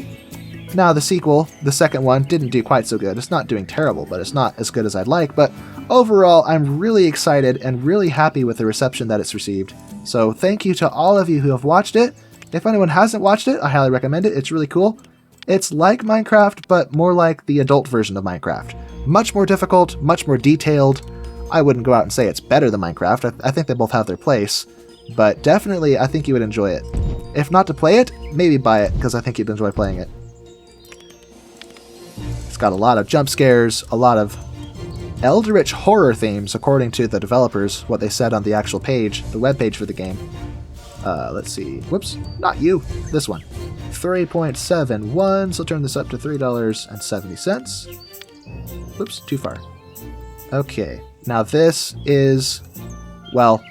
Now the sequel, the second one, didn't do quite so good. It's not doing terrible, but it's not as good as I'd like. But overall, I'm really excited and really happy with the reception that it's received. So thank you to all of you who have watched it. If anyone hasn't watched it, I highly recommend it. It's really cool. It's like Minecraft, but more like the adult version of Minecraft. Much more difficult, much more detailed. I wouldn't go out and say it's better than Minecraft. I think they both have their place. But definitely, I think you would enjoy it. If not to play it, maybe buy it, because I think you'd enjoy playing it. It's got a lot of jump scares, a lot of eldritch horror themes, according to the developers, what they said on the actual page, the web page for the game. Let's see. Whoops, not you. This one. 3.71, so turn this up to $3.70. Whoops, too far. Okay, now this is, well,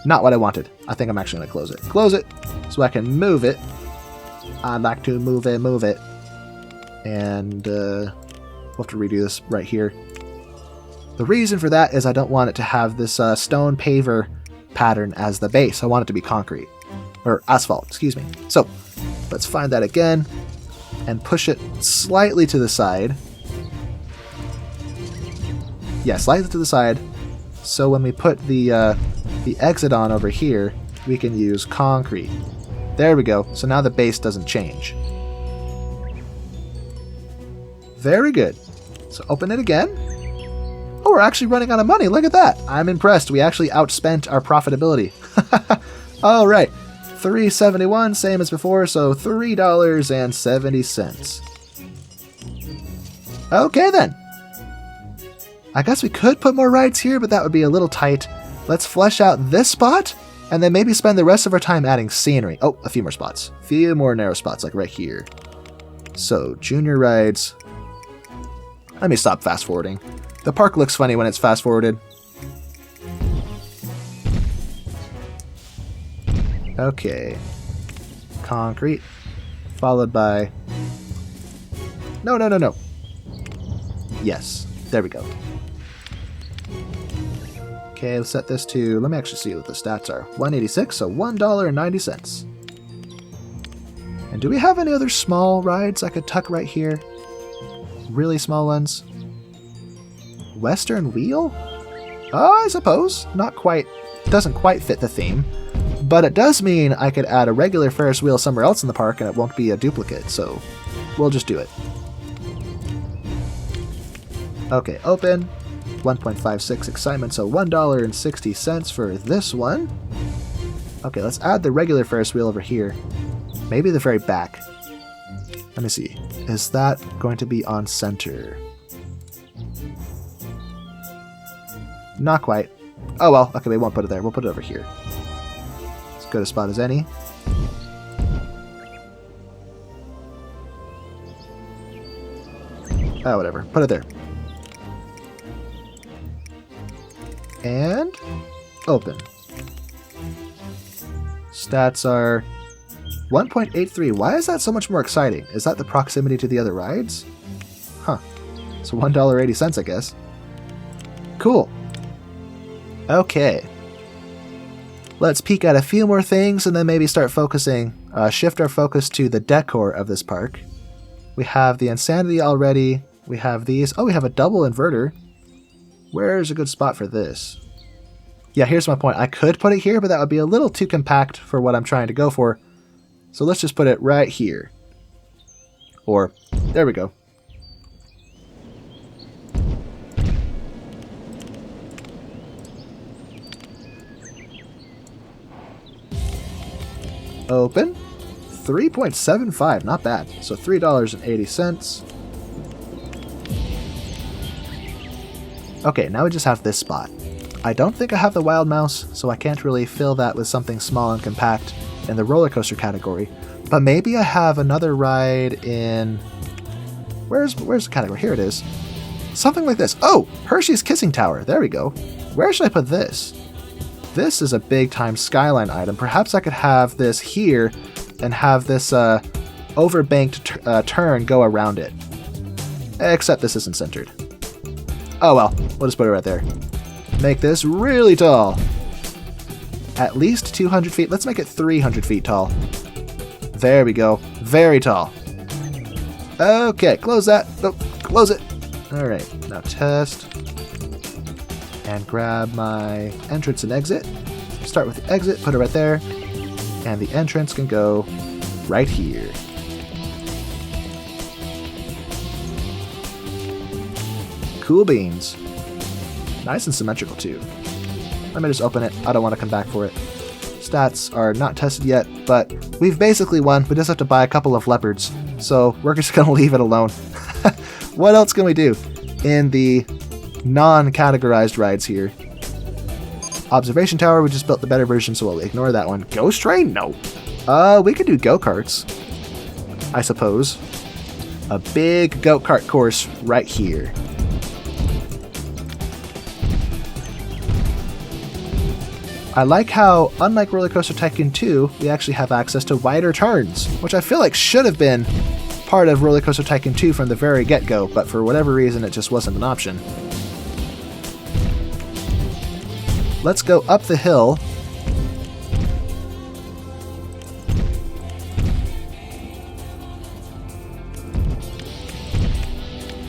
not what I wanted. I think I'm actually going to close it. Close it so I can move it. I'd like to move it. And we'll have to redo this right here. The reason for that is I don't want it to have this stone paver pattern as the base. I want it to be concrete. Or asphalt, excuse me. So, let's find that again and push it slightly to the side. Yeah, slightly to the side. So when we put the exit on over here, we can use concrete. There we go. So now the base doesn't change. Very good. So open it again. Oh, we're actually running out of money. Look at that. I'm impressed. We actually outspent our profitability. All right. $3.71, same as before, so $3.70. Okay then. I guess we could put more rides here, but that would be a little tight. Let's flesh out this spot, and then maybe spend the rest of our time adding scenery. Oh, a few more spots. A few more narrow spots, like right here. So, junior rides. Let me stop fast forwarding. The park looks funny when it's fast forwarded. Okay. Concrete. Followed by... No. Yes. There we go. Okay, let's set this to... Let me actually see what the stats are. 186, so $1.90. And do we have any other small rides I could tuck right here? Really small ones? Western Wheel? Oh, I suppose. Not quite. Doesn't quite fit the theme. But it does mean I could add a regular Ferris wheel somewhere else in the park and it won't be a duplicate, so we'll just do it. Okay, open. 1.56 excitement, so $1.60 for this one. Okay, let's add the regular Ferris wheel over here. Maybe the very back. Let me see. Is that going to be on center? Not quite. Oh well, okay, we won't put it there. We'll put it over here. As good a spot as any. Oh, whatever. Put it there. And open. Stats are 1.83. Why is that so much more exciting? Is that the proximity to the other rides? Huh. So $1.80, I guess. Cool. Okay. Let's peek at a few more things and then maybe start focusing, shift our focus to the decor of this park. We have the Insanity already. We have these. Oh, we have a double inverter. Where's a good spot for this? Yeah, here's my point. I could put it here, but that would be a little too compact for what I'm trying to go for. So let's just put it right here. Or, there we go. Open. 3.75, not bad. So $3.80. Okay, now we just have this spot. I don't think I have the Wild Mouse, so I can't really fill that with something small and compact in the roller coaster category. But maybe I have another ride in... Where's the category? Here it is. Something like this. Oh! Hershey's Kissing Tower. There we go. Where should I put this? This is a big-time Skyline item. Perhaps I could have this here and have this overbanked turn go around it. Except this isn't centered. Oh well, we'll just put it right there. Make this really tall. At least 200 feet. Let's make it 300 feet tall. There we go. Very tall. Okay, close that. Oh, close it. All right, now test. And grab my entrance and exit. Start with the exit, put it right there. And the entrance can go right here. Cool beans. Nice and symmetrical too. Let me just open it. I don't want to come back for it. Stats are not tested yet, but we've basically won. We just have to buy a couple of leopards. So we're just going to leave it alone. What else can we do in the non-categorized rides here? Observation tower, we just built the better version, so we'll ignore that one. Ghost train? No. We could do go-karts, I suppose. A big go-kart course right here. I like how, unlike RollerCoaster Tycoon 2, we actually have access to wider turns, which I feel like should have been part of RollerCoaster Tycoon 2 from the very get-go, but for whatever reason it just wasn't an option. Let's go up the hill.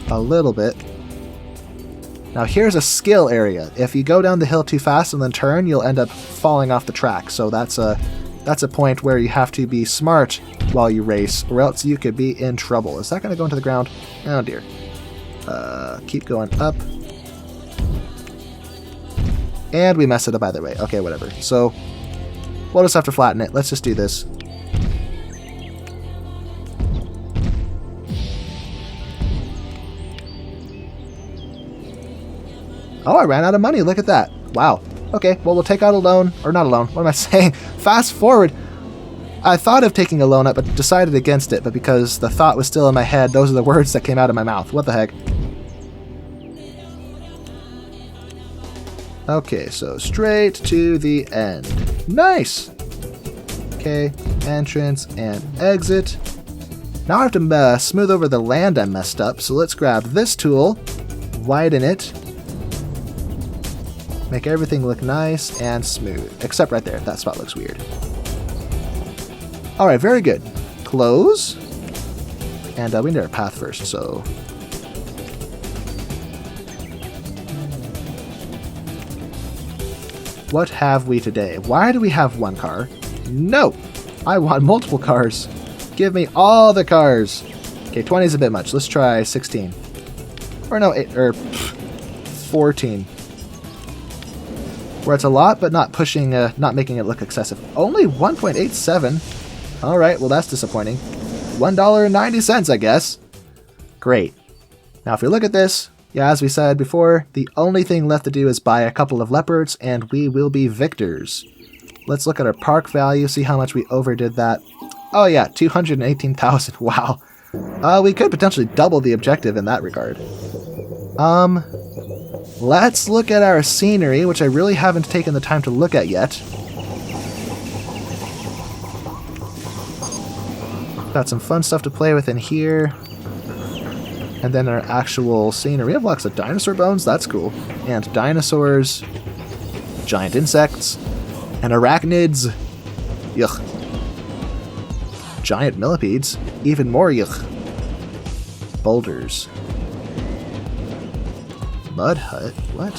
A little bit. Now here's a skill area. If you go down the hill too fast and then turn, you'll end up falling off the track. So that's a point where you have to be smart while you race, or else you could be in trouble. Is that going to go into the ground? Oh dear. Keep going up. And we messed it up either way. Okay, whatever. So we'll just have to flatten it. Let's just do this. Oh, I ran out of money. Look at that. Wow. Okay, well, we'll take out a loan. Or not a loan. What am I saying? Fast forward. I thought of taking a loan out, but decided against it. But because the thought was still in my head, those are the words that came out of my mouth. What the heck? Okay, so straight to the end. Nice! Okay, entrance and exit. Now I have to smooth over the land I messed up. So let's grab this tool, widen it, make everything look nice and smooth. Except right there. That spot looks weird. Alright, very good. Close. And we need our path first, so... What have we today? Why do we have one car? No! I want multiple cars. Give me all the cars. Okay, 20 is a bit much. Let's try 16. Or no, 14. Where it's a lot, but not pushing, not making it look excessive. Only 1.87. All right, well that's disappointing. $1.90, I guess. Great. Now, if we look at this, yeah, as we said before, the only thing left to do is buy a couple of leopards, and we will be victors. Let's look at our park value, see how much we overdid that. Oh yeah, 218,000. Wow. We could potentially double the objective in that regard. Let's look at our scenery, which I really haven't taken the time to look at yet. Got some fun stuff to play with in here. And then our actual scenery. We have lots of dinosaur bones, that's cool. And dinosaurs, giant insects, and arachnids. Yuck. Giant millipedes, even more yuck. Boulders. Mud hut? What?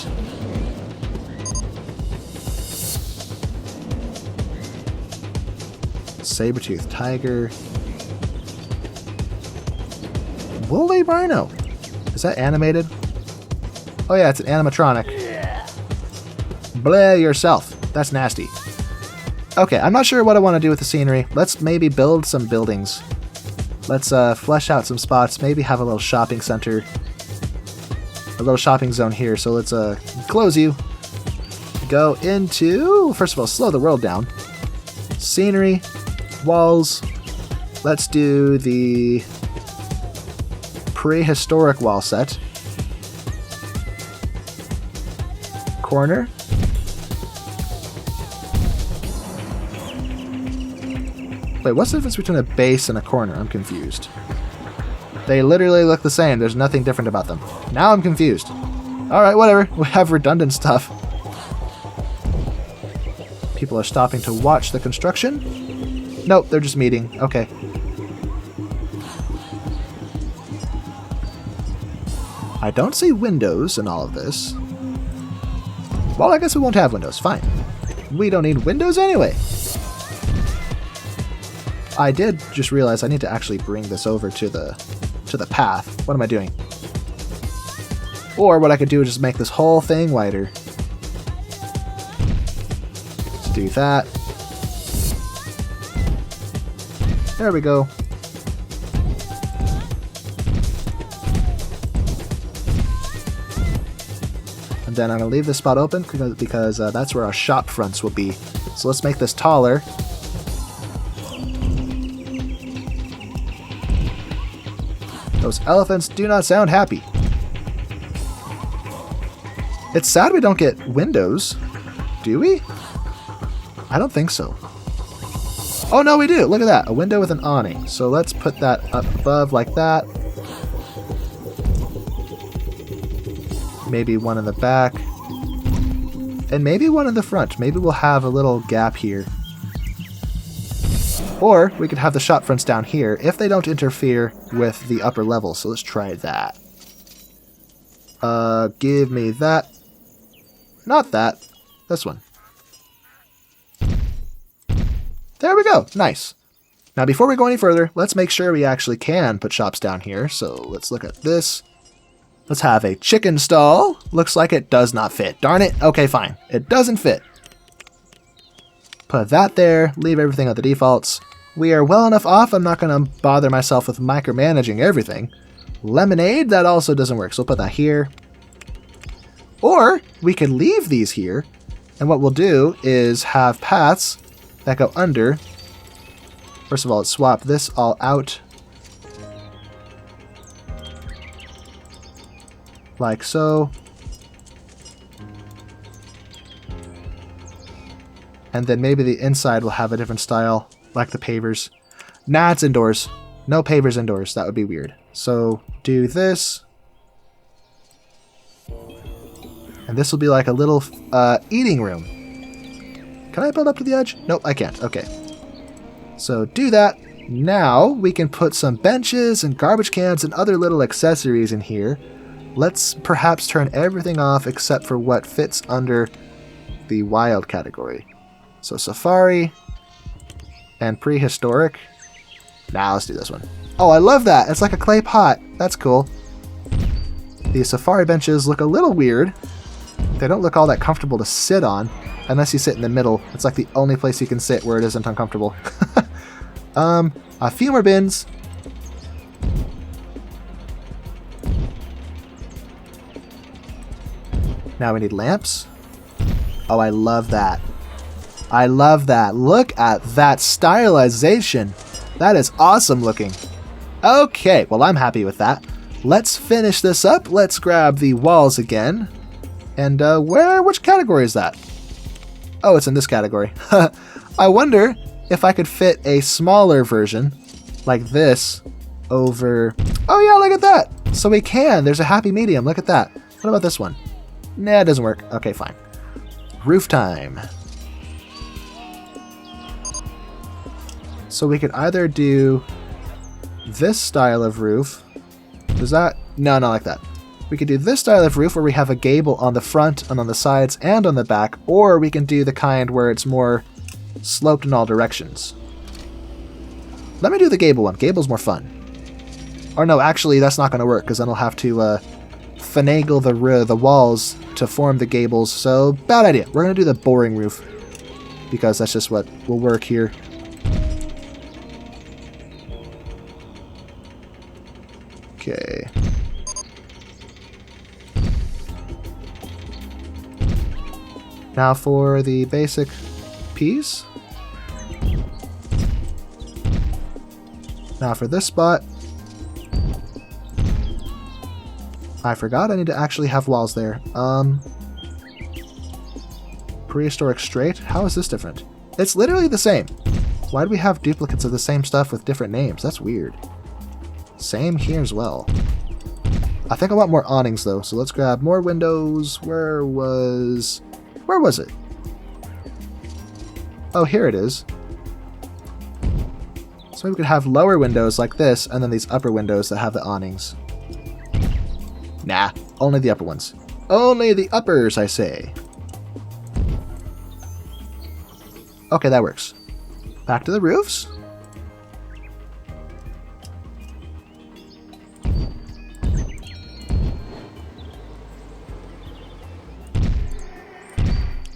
Saber-toothed tiger. Woolly rhino. Is that animated? Oh yeah, it's an animatronic. Bleh yourself. That's nasty. Okay, I'm not sure what I want to do with the scenery. Let's maybe build some buildings. Let's flesh out some spots. Maybe have a little shopping center. A little shopping zone here. So let's close you. Go into... First of all, slow the world down. Scenery. Walls. Let's do the prehistoric wall set. Corner. Wait, what's the difference between a base and a corner? I'm confused. They literally look the same. There's nothing different about them. Now I'm confused. Alright, whatever. We have redundant stuff. People are stopping to watch the construction. Nope, they're just meeting. Okay. I don't see windows in all of this. Well, I guess we won't have windows. Fine. We don't need windows anyway. I did just realize I need to actually bring this over to the path. What am I doing? Or what I could do is just make this whole thing wider. Let's do that. There we go. And then I'm going to leave this spot open because that's where our shop fronts will be. So let's make this taller. Those elephants do not sound happy. It's sad we don't get windows. Do we? I don't think so. Oh no, we do! Look at that! A window with an awning. So let's put that up above like that. Maybe one in the back. And maybe one in the front. Maybe we'll have a little gap here. Or we could have the shop fronts down here if they don't interfere with the upper level. So let's try that. Give me that. Not that. This one. There we go. Nice. Now before we go any further, let's make sure we actually can put shops down here. So let's look at this. Let's have a chicken stall. Looks like it does not fit. Darn it. Okay, fine. It doesn't fit. Put that there. Leave everything at the defaults. We are well enough off. I'm not going to bother myself with micromanaging everything. Lemonade, that also doesn't work. So we'll put that here. Or we could leave these here. And what we'll do is have paths that go under. First of all, let's swap this all out. Like so. And then maybe the inside will have a different style, like the pavers. Nah, it's indoors. No pavers indoors. That would be weird. So do this. And this will be like a little eating room. Can I build up to the edge? Nope, I can't. Okay. So do that. Now we can put some benches and garbage cans and other little accessories in here. Let's perhaps turn everything off except for what fits under the wild category. So safari and prehistoric. Now let's do this one. Oh, I love that. It's like a clay pot. That's cool. The safari benches look a little weird. They don't look all that comfortable to sit on unless you sit in the middle. It's like the only place you can sit where it isn't uncomfortable. A few more bins. Now we need lamps. Oh, I love that. I love that. Look at that stylization. That is awesome looking. Okay, well, I'm happy with that. Let's finish this up. Let's grab the walls again. And which category is that? Oh, it's in this category. I wonder if I could fit a smaller version like this over... Oh yeah, look at that. So we can. There's a happy medium. Look at that. What about this one? Nah, it doesn't work. Okay, fine. Roof time. So we could either do this style of roof. Does that... No, not like that. We could do this style of roof where we have a gable on the front and on the sides and on the back, or we can do the kind where it's more sloped in all directions. Let me do the gable one. Gable's more fun. Or no, actually, that's not going to work because then I'll have to finagle the walls to form the gables. So, bad idea. We're going to do the boring roof because that's just what will work here. Okay. Now for the basic piece. Now for this spot. I forgot I need to actually have walls there. Prehistoric straight? How is this different? It's literally the same. Why do we have duplicates of the same stuff with different names? That's weird. Same here as well. I think I want more awnings though, so let's grab more windows. Where was it? Oh, here it is. So we could have lower windows like this, and then these upper windows that have the awnings. Nah, only the upper ones. Only the uppers, I say. Okay, that works. Back to the roofs.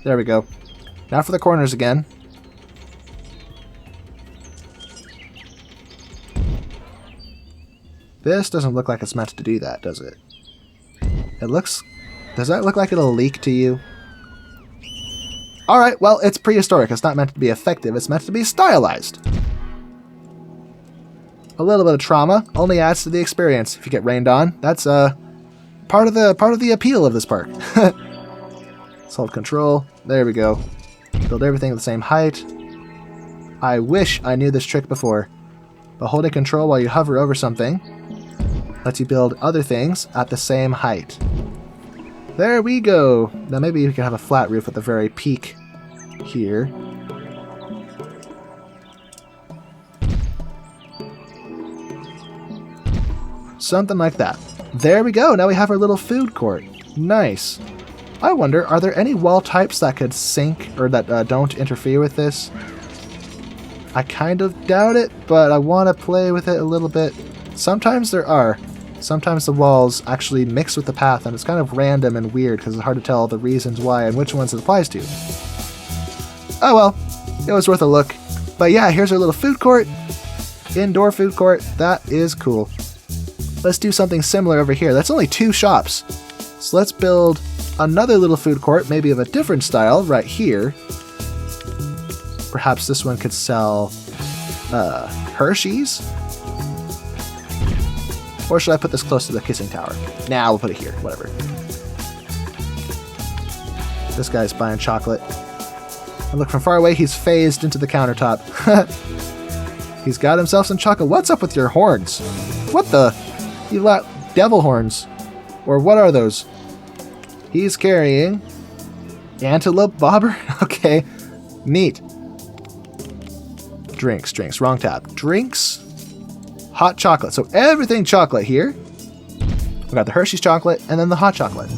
There we go. Now for the corners again. This doesn't look like it's meant to do that, does it? It looks... Does that look like it'll leak to you? Alright, well, it's prehistoric. It's not meant to be effective. It's meant to be stylized. A little bit of trauma only adds to the experience if you get rained on. That's part of the appeal of this park. Let's hold control. There we go. Build everything at the same height. I wish I knew this trick before. But holding control while you hover over something lets you build other things at the same height. There we go. Now maybe we can have a flat roof at the very peak here. Something like that. There we go. Now we have our little food court. Nice. I wonder, are there any wall types that could sync or that don't interfere with this? I kind of doubt it, but I want to play with it a little bit. Sometimes there are. Sometimes the walls actually mix with the path, and it's kind of random and weird because it's hard to tell the reasons why and which ones it applies to. Oh well, it was worth a look. But yeah, here's our little food court. Indoor food court. That is cool. Let's do something similar over here. That's only 2 shops. So let's build another little food court, maybe of a different style, right here. Perhaps this one could sell Hershey's? Or should I put this close to the kissing tower? Nah, we'll put it here. Whatever. This guy's buying chocolate. And look, from far away, he's phased into the countertop. He's got himself some chocolate. What's up with your horns? What the? You got devil horns. Or what are those? He's carrying antelope bobber? Okay. Neat. Drinks. Wrong tab. Drinks. Hot chocolate. So everything chocolate here. We got the Hershey's chocolate and then the hot chocolate.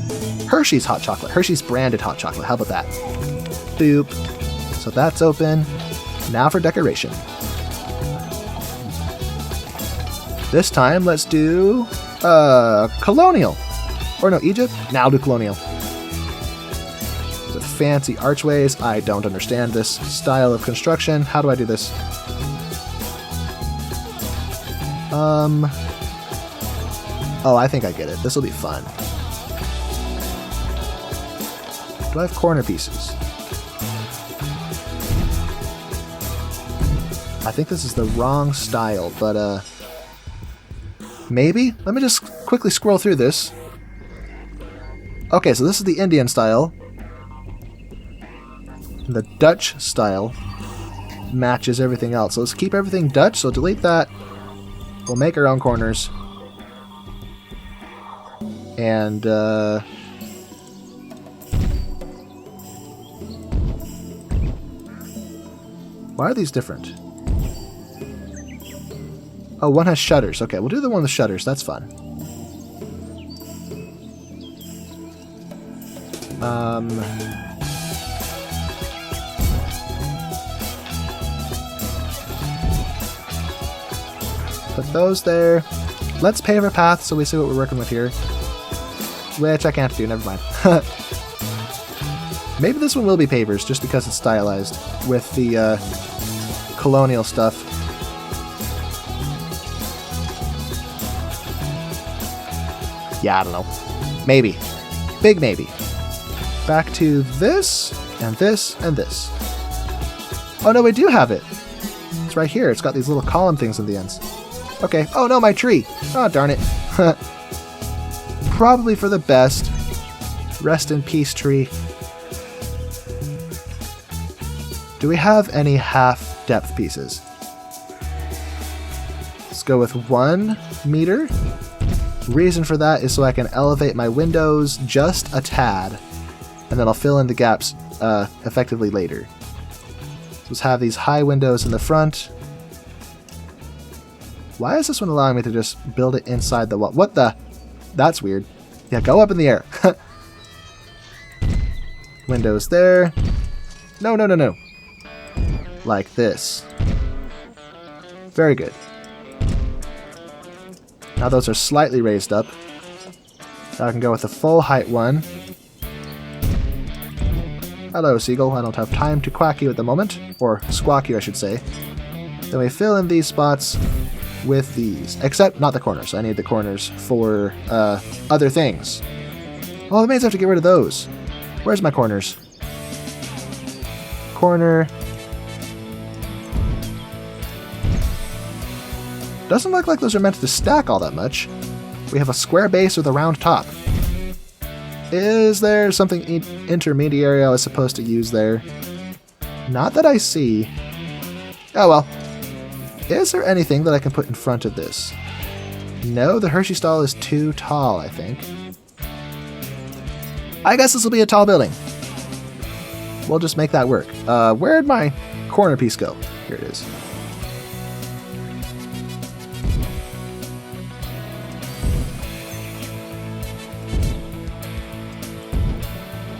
Hershey's hot chocolate. Hershey's branded hot chocolate. How about that? Boop. So that's open. Now for decoration. This time, let's do colonial. Or no, Egypt? Now I'll do colonial. With fancy archways. I don't understand this style of construction. How do I do this? Oh, I think I get it. This will be fun. Do I have corner pieces? I think this is the wrong style, but maybe? Let me just quickly scroll through this. Okay, so this is the Indian style. The Dutch style matches everything else. So let's keep everything Dutch, so delete that. We'll make our own corners. And, why are these different? Oh, one has shutters. Okay, we'll do the one with shutters. That's fun. Put those there. Let's pave our path so we see what we're working with here. Which I can't do, never mind. Maybe this one will be pavers, just because it's stylized with the colonial stuff. Yeah, I don't know. Maybe. Big maybe. Back to this, and this, and this. Oh no, we do have it. It's right here. It's got these little column things in the ends. Okay. Oh no, my tree. Oh, darn it. Probably for the best. Rest in peace, tree. Do we have any half depth pieces? Let's go with 1 meter. Reason for that is so I can elevate my windows just a tad, and then I'll fill in the gaps effectively later. So let's have these high windows in the front. Why is this one allowing me to just build it inside the wall? What the? That's weird. Yeah, go up in the air. Windows there. No, no, no, no. Like this. Very good. Now those are slightly raised up. Now I can go with the full height one. Hello, seagull. I don't have time to quack you at the moment. Or squawk you, I should say. Then we fill in these spots with these. Except not the corners. I need the corners for other things. Well, that means I have to get rid of those. Where's my corners? Corner. Doesn't look like those are meant to stack all that much. We have a square base with a round top. Is there something intermediary I was supposed to use there? Not that I see. Oh well. Is there anything that I can put in front of this? No, the Hershey stall is too tall, I think. I guess this will be a tall building. We'll just make that work. Where'd my corner piece go? Here it is.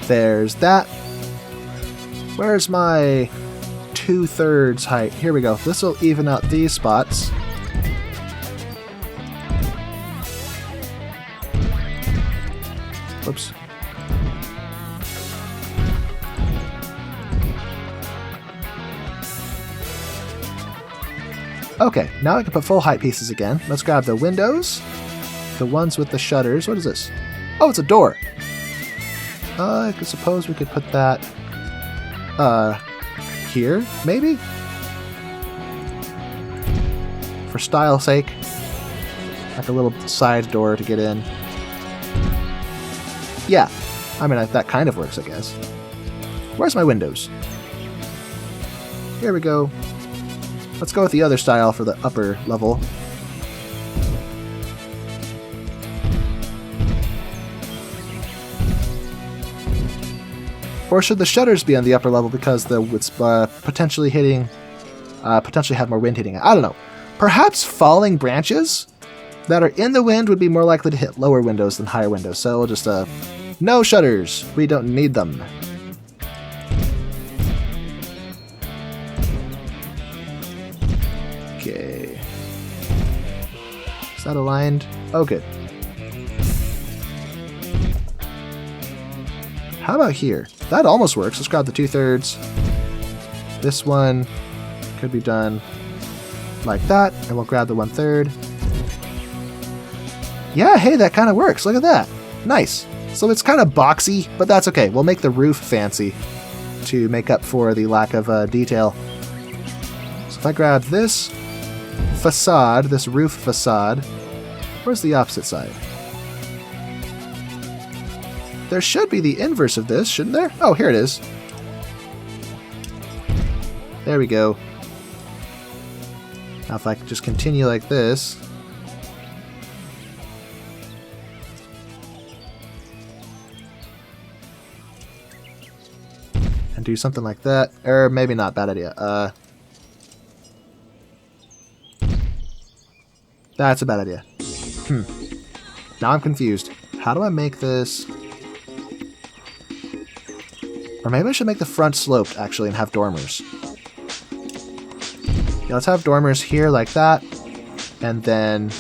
There's that. Where's my 2/3 height? Here we go. This will even out these spots. Whoops. Okay, now I can put full height pieces again. Let's grab the windows. The ones with the shutters. What is this? Oh, it's a door. I suppose we could put that here, maybe? For style's sake. Like a little side door to get in. Yeah, I mean, that kind of works, I guess. Where's my windows? Here we go. Let's go with the other style for the upper level. Or should the shutters be on the upper level because it's potentially have more wind hitting it? I don't know. Perhaps falling branches that are in the wind would be more likely to hit lower windows than higher windows. So we'll just, no shutters. We don't need them. Okay. Is that aligned? Oh, good. How about here? That almost works. Let's grab the 2/3. This one could be done like that, and we'll grab the 1/3. Yeah, hey, that kind of works. Look at that. Nice. So it's kind of boxy, but that's okay. We'll make the roof fancy to make up for the lack of detail. So if I grab this facade, this roof facade, where's the opposite side? There should be the inverse of this, shouldn't there? Oh, here it is. There we go. Now if I could just continue like this. And do something like that. Or maybe not, bad idea. That's a bad idea. Now I'm confused. How do I make this... Or maybe I should make the front sloped, actually, and have dormers. Yeah, let's have dormers here like that. And then...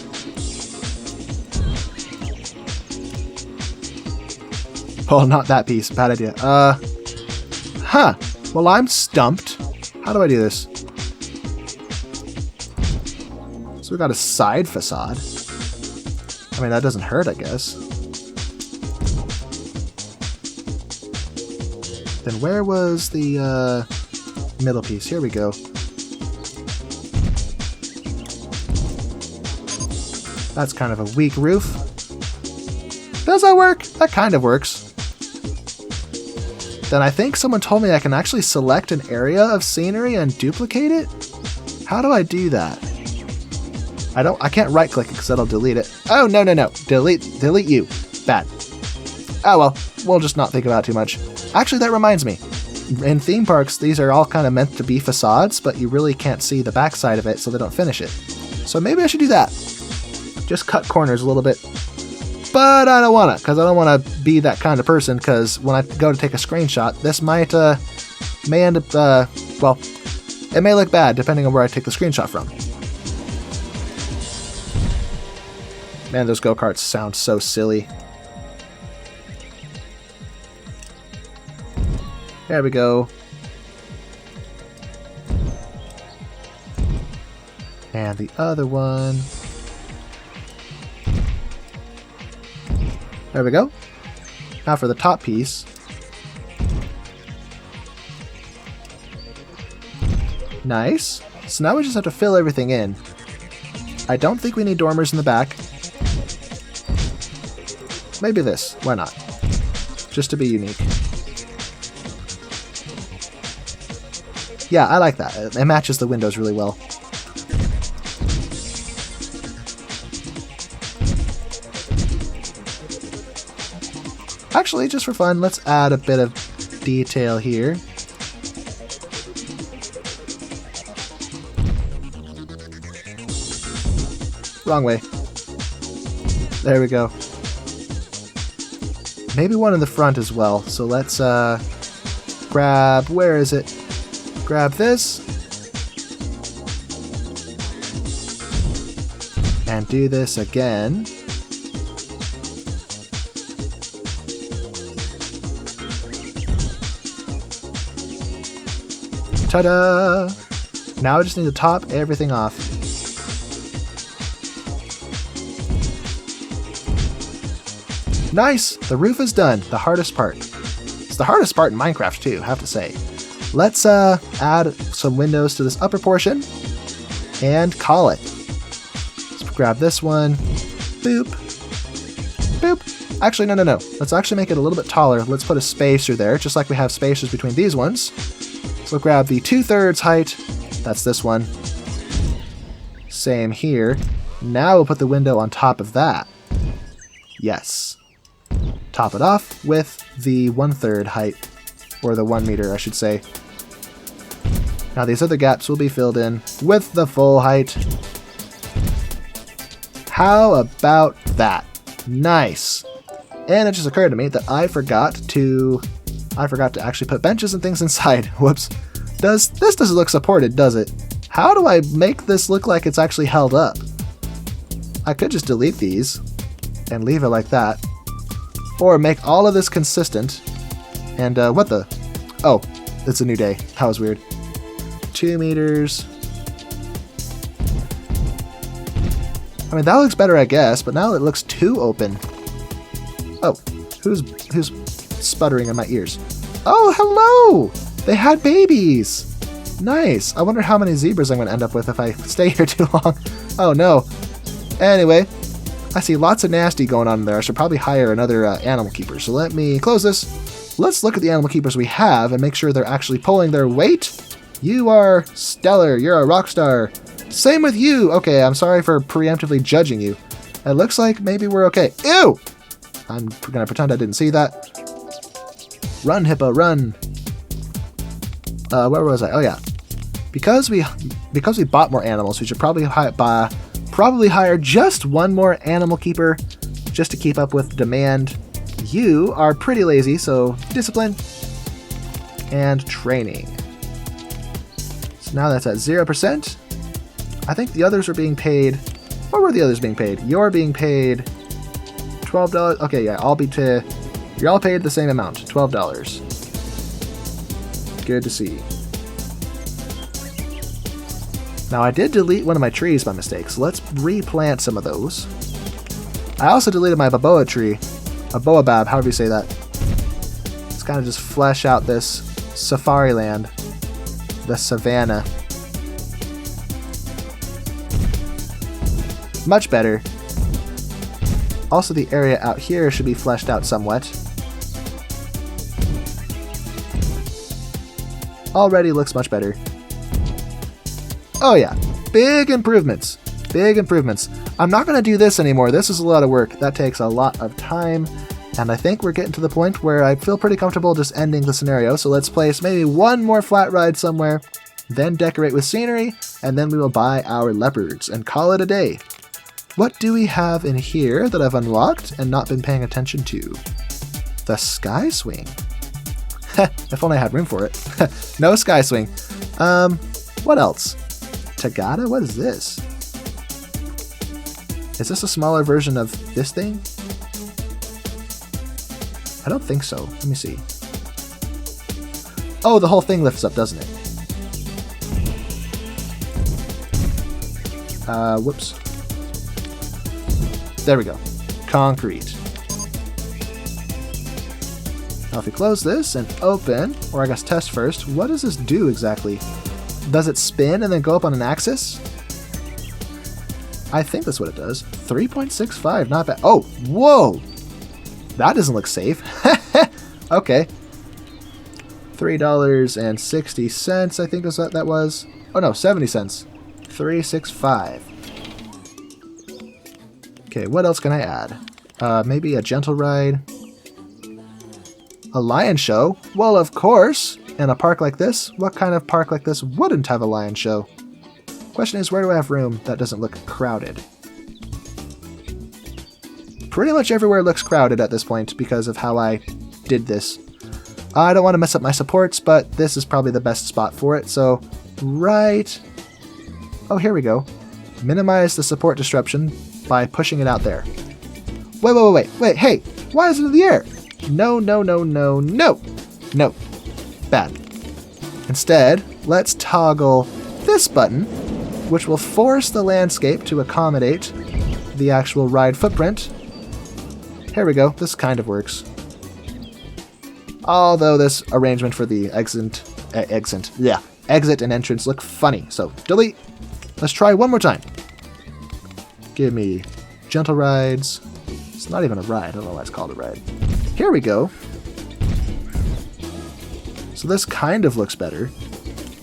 Oh, not that piece. Bad idea. Huh. Well, I'm stumped. How do I do this? So we got a side facade. I mean, that doesn't hurt, I guess. Then where was the middle piece? Here we go. That's kind of a weak roof. Does that work? That kind of works. Then I think someone told me I can actually select an area of scenery and duplicate it. How do I do that? I can't right click it because that'll delete it. Oh, no, no, no. Delete you. Bad. Oh, well, we'll just not think about it too much. Actually, that reminds me. In theme parks, these are all kind of meant to be facades, but you really can't see the backside of it, so they don't finish it. So maybe I should do that. Just cut corners a little bit. But I don't want to, because I don't want to be that kind of person, because when I go to take a screenshot, this might, may end up, well, it may look bad depending on where I take the screenshot from. Man, those go-karts sound so silly. There we go. And the other one. There we go. Now for the top piece. Nice. So now we just have to fill everything in. I don't think we need dormers in the back. Maybe this. Why not? Just to be unique. Yeah, I like that. It matches the windows really well. Actually, just for fun, let's add a bit of detail here. Wrong way. There we go. Maybe one in the front as well. So let's grab, where is it? Grab this. And do this again. Ta-da! Now I just need to top everything off. Nice! The roof is done. The hardest part. It's the hardest part in Minecraft too, I have to say. Let's add some windows to this upper portion and call it. Let's grab this one. Boop. Boop. Actually, no. Let's actually make it a little bit taller. Let's put a spacer there, just like we have spacers between these ones. So we'll grab the 2/3 height. That's this one. Same here. Now we'll put the window on top of that. Yes. Top it off with the 1/3 height. Or the 1 meter, I should say. Now these other gaps will be filled in with the full height. How about that? Nice. And it just occurred to me that I forgot to actually put benches and things inside. Whoops. This doesn't look supported, does it? How do I make this look like it's actually held up? I could just delete these and leave it like that. Or make all of this consistent. And what the? Oh, it's a new day. That was weird. 2 meters. I mean, that looks better, I guess, but now it looks too open. Oh, who's sputtering in my ears? Oh, hello! They had babies! Nice. I wonder how many zebras I'm going to end up with if I stay here too long. Oh, no. Anyway, I see lots of nasty going on there. I should probably hire another animal keeper. So let me close this. Let's look at the animal keepers we have and make sure they're actually pulling their weight. You are stellar. You're a rock star. Same with you. Okay, I'm sorry for preemptively judging you. It looks like maybe we're okay. Ew! I'm going to pretend I didn't see that. Run, hippo, run. Where was I? Oh, yeah. Because we bought more animals, we should probably hire just one more animal keeper just to keep up with demand. You are pretty lazy, so discipline and training. So now that's at 0%. I think the others are being paid. What were the others being paid? You're being paid $12. Okay, yeah, you're all paid the same amount, $12. Good to see. Now I did delete one of my trees by mistake, so let's replant some of those. I also deleted my baboa tree. A baobab, however you say that. Let's kind of just flesh out this safari land. The savannah. Much better. Also the area out here should be fleshed out somewhat. Already looks much better. Oh yeah, big improvements. Big improvements. I'm not going to do this anymore. This is a lot of work. That takes a lot of time. And I think we're getting to the point where I feel pretty comfortable just ending the scenario. So let's place maybe one more flat ride somewhere, then decorate with scenery, and then we will buy our leopards and call it a day. What do we have in here that I've unlocked and not been paying attention to? The sky swing. If only I had room for it. No sky swing. What else? Tagada? What is this? Is this a smaller version of this thing? I don't think so. Let me see. Oh, the whole thing lifts up, doesn't it? Whoops. There we go. Concrete. Now if we close this and open, or I guess test first, what does this do exactly? Does it spin and then go up on an axis? I think that's what it does. 3.65, not bad. Oh, whoa! That doesn't look safe. Okay. $3.60, I think is what that was. Oh no, 70 cents. 365. Okay, what else can I add? Maybe a gentle ride. A lion show? Well, of course. In a park like this, what kind of park like this wouldn't have a lion show? Question is, where do I have room that doesn't look crowded? Pretty much everywhere looks crowded at this point because of how I did this. I don't want to mess up my supports, but this is probably the best spot for it, so right... Oh, here we go. Minimize the support disruption by pushing it out there. Wait, hey! Why is it in the air? No. No. Bad. Instead, let's toggle this button, which will force the landscape to accommodate the actual ride footprint. Here we go. This kind of works. Although this arrangement for the exit and entrance look funny, so delete. Let's try one more time. Give me gentle rides. It's not even a ride. I don't know why it's called a ride. Here we go. So this kind of looks better,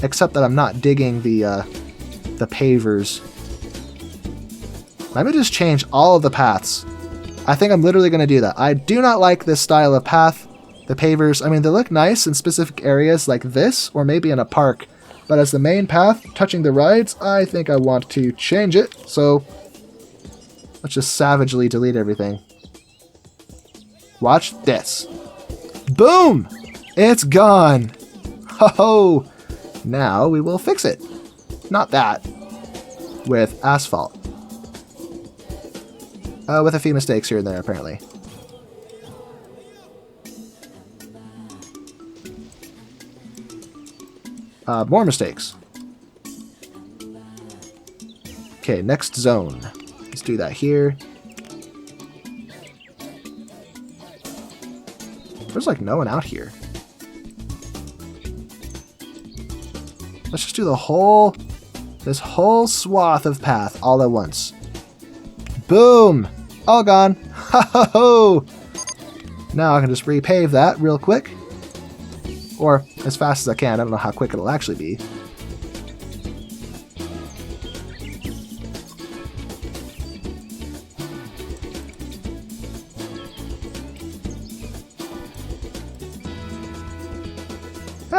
except that I'm not digging the pavers. Let me just change all of the paths. I think I'm literally going to do that. I do not like this style of path. The pavers, I mean, they look nice in specific areas like this, or maybe in a park. But as the main path, touching the rides, I think I want to change it. So let's just savagely delete everything. Watch this. Boom! It's gone! Ho-ho! Now we will fix it. Not that. With asphalt. With a few mistakes here and there, apparently. More mistakes. Okay, next zone. Let's do that here. There's like no one out here. Let's just do this whole swath of path all at once. Boom! All gone. Ha ha ho! Now I can just repave that real quick. Or as fast as I can. I don't know how quick it'll actually be.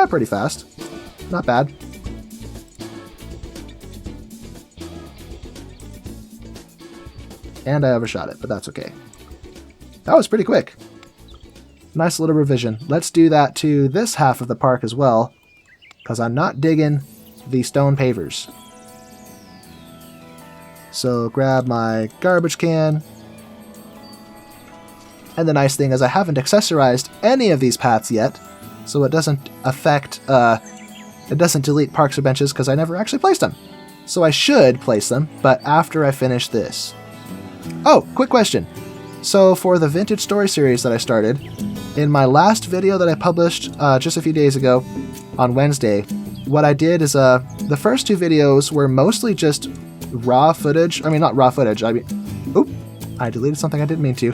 Pretty fast. Not bad. And I overshot it, but that's okay. That was pretty quick. Nice little revision. Let's do that to this half of the park as well, because I'm not digging the stone pavers. So grab my garbage can. And the nice thing is I haven't accessorized any of these paths yet, so it doesn't affect, it doesn't delete parks or benches because I never actually placed them. So I should place them, but after I finish this. Oh, quick question. So for the Vintage Story series that I started, in my last video that I published just a few days ago on Wednesday, what I did is the first two videos were mostly just raw footage. I mean, not raw footage. I mean, oop, I deleted something I didn't mean to.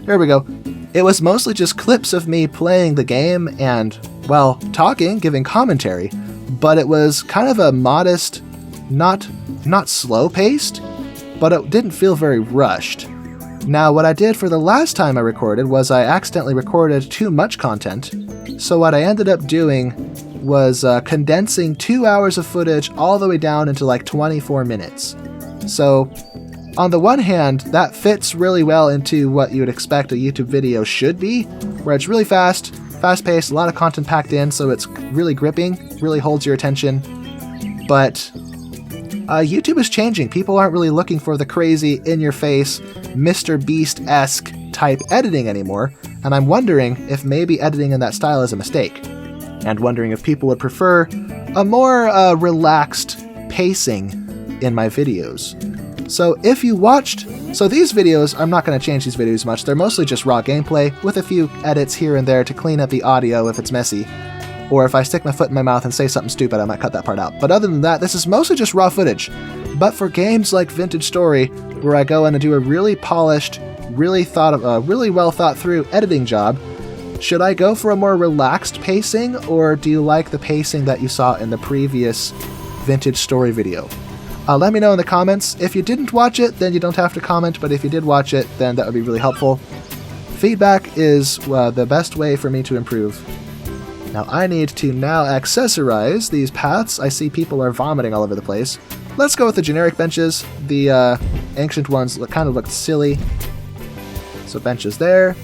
There we go. It was mostly just clips of me playing the game and, well, talking, giving commentary, but it was kind of a modest, not slow-paced, but it didn't feel very rushed. Now, what I did for the last time I recorded was I accidentally recorded too much content, so what I ended up doing was condensing 2 hours of footage all the way down into like 24 minutes. So on the one hand, that fits really well into what you would expect a YouTube video should be, where it's really fast-paced, a lot of content packed in, so it's really gripping, really holds your attention. But YouTube is changing. People aren't really looking for the crazy, in-your-face, Mr. Beast-esque type editing anymore, and I'm wondering if maybe editing in that style is a mistake, and wondering if people would prefer a more relaxed pacing in my videos. So if you watched... So these videos, I'm not going to change these videos much. They're mostly just raw gameplay, with a few edits here and there to clean up the audio if it's messy. Or if I stick my foot in my mouth and say something stupid, I might cut that part out. But other than that, this is mostly just raw footage. But for games like Vintage Story, where I go in and do a really polished, really well thought through editing job, should I go for a more relaxed pacing, or do you like the pacing that you saw in the previous Vintage Story video? Let me know in the comments. If you didn't watch it, then you don't have to comment, but if you did watch it, then that would be really helpful. Feedback is the best way for me to improve. Now I need to now accessorize these paths. I see people are vomiting all over the place. Let's go with the generic benches. The ancient ones kind of looked silly. So benches there.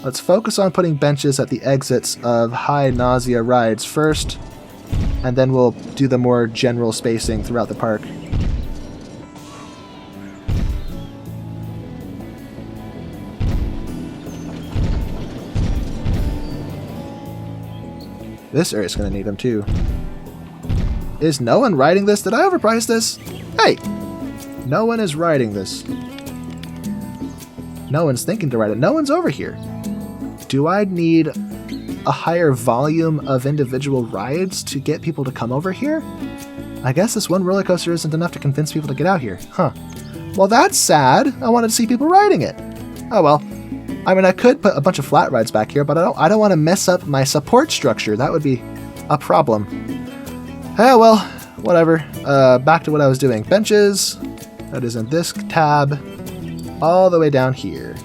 Let's focus on putting benches at the exits of high nausea rides first, and then we'll do the more general spacing throughout the park. This area's gonna need them too. Is no one riding this? Did I overprice this? Hey! No one is riding this. No one's thinking to ride it. No one's over here. Do I need a higher volume of individual rides to get people to come over here? I guess this one roller coaster isn't enough to convince people to get out here. Huh. Well, that's sad. I wanted to see people riding it. Oh well. I mean, I could put a bunch of flat rides back here, but I don't want to mess up my support structure. That would be a problem. Oh well, whatever. Back to what I was doing. Benches. That is in this tab. All the way down here.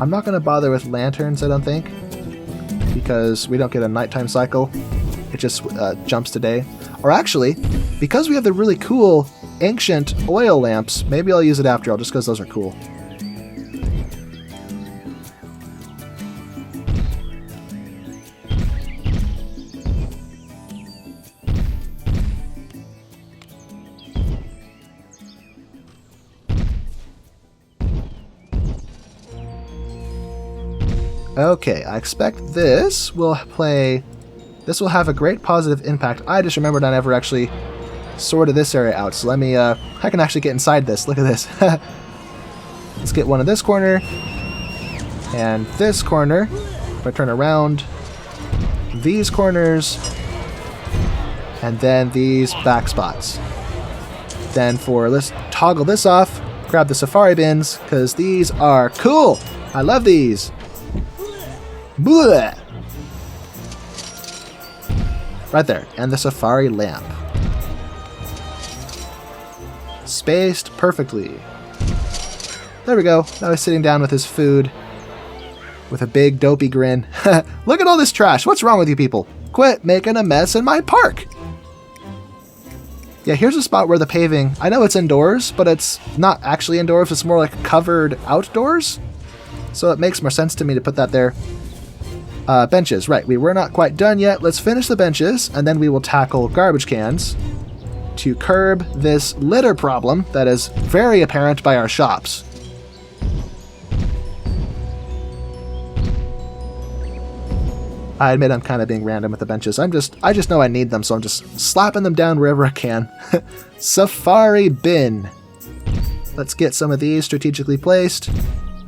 I'm not going to bother with lanterns, I don't think, because we don't get a nighttime cycle. It just jumps to day. Or actually, because we have the really cool ancient oil lamps, maybe I'll use it after all, just because those are cool. Okay, I expect this will have a great positive impact. I just remembered I never actually sorted this area out, so let me, I can actually get inside this. Look at this. Let's get one in this corner, and this corner. If I turn around, these corners, and then these back spots. Then let's toggle this off, grab the safari bins, because these are cool. I love these. Blech. Right there, and the safari lamp. Spaced perfectly. There we go. Now he's sitting down with his food with a big dopey grin. Look at all this trash. What's wrong with you people? Quit making a mess in my park. Yeah, here's a spot where the paving, I know it's indoors, but it's not actually indoors. It's more like covered outdoors. So it makes more sense to me to put that there. Benches, right, we were not quite done yet. Let's finish the benches, and then we will tackle garbage cans to curb this litter problem that is very apparent by our shops. I admit I'm kind of being random with the benches. I just know I need them, so I'm just slapping them down wherever I can. Safari bin. Let's get some of these strategically placed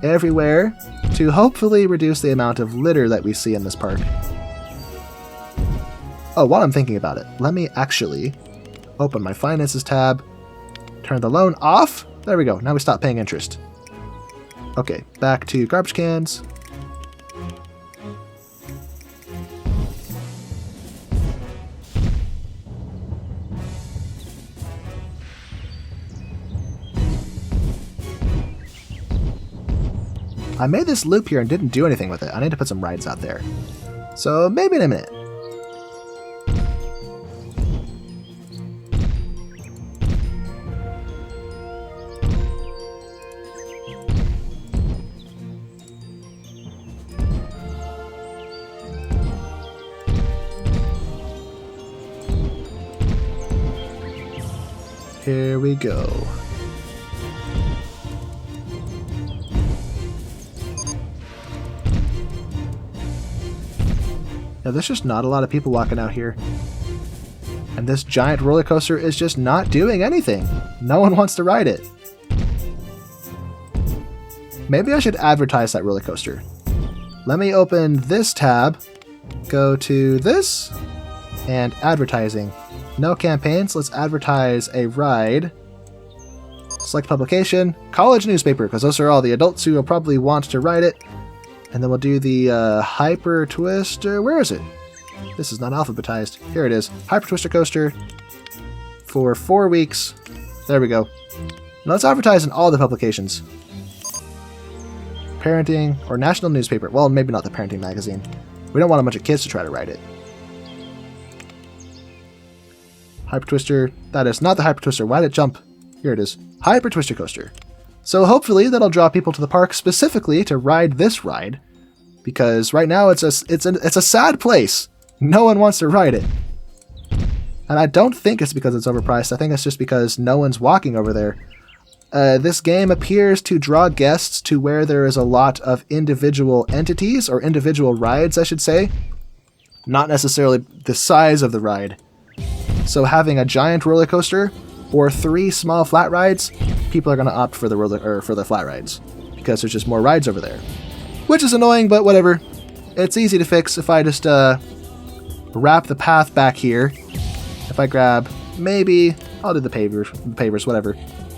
everywhere to hopefully reduce the amount of litter that we see in this park. Oh, while I'm thinking about it, let me actually open my finances tab, turn the loan off. There we go. Now we stop paying interest. Okay, back to garbage cans. I made this loop here and didn't do anything with it. I need to put some rides out there. So maybe in a minute. Here we go. Now, there's just not a lot of people walking out here. And this giant roller coaster is just not doing anything. No one wants to ride it. Maybe I should advertise that roller coaster. Let me open this tab, go to this, and advertising. No campaigns, let's advertise a ride. Select publication, college newspaper, because those are all the adults who will probably want to ride it. And then we'll do the Hyper Twister. Where is it? This is not alphabetized. Here it is. Hyper Twister Coaster for 4 weeks. There we go. Now let's advertise in all the publications. Parenting or national newspaper. Well, maybe not the parenting magazine. We don't want a bunch of kids to try to ride it. Hyper Twister. That is not the Hyper Twister. Why did it jump? Here it is. Hyper Twister Coaster. So hopefully that'll draw people to the park specifically to ride this ride, because right now it's a sad place. No one wants to ride it, and I don't think it's because it's overpriced. I think it's just because no one's walking over there. This game appears to draw guests to where there is a lot of individual entities, or individual rides, I should say, not necessarily the size of the ride. So having a giant roller coaster or 3 small flat rides, people are going to opt for the flat rides because there's just more rides over there, which is annoying, but whatever. It's easy to fix if I just wrap the path back here. If I grab, maybe I'll do the pavers, whatever.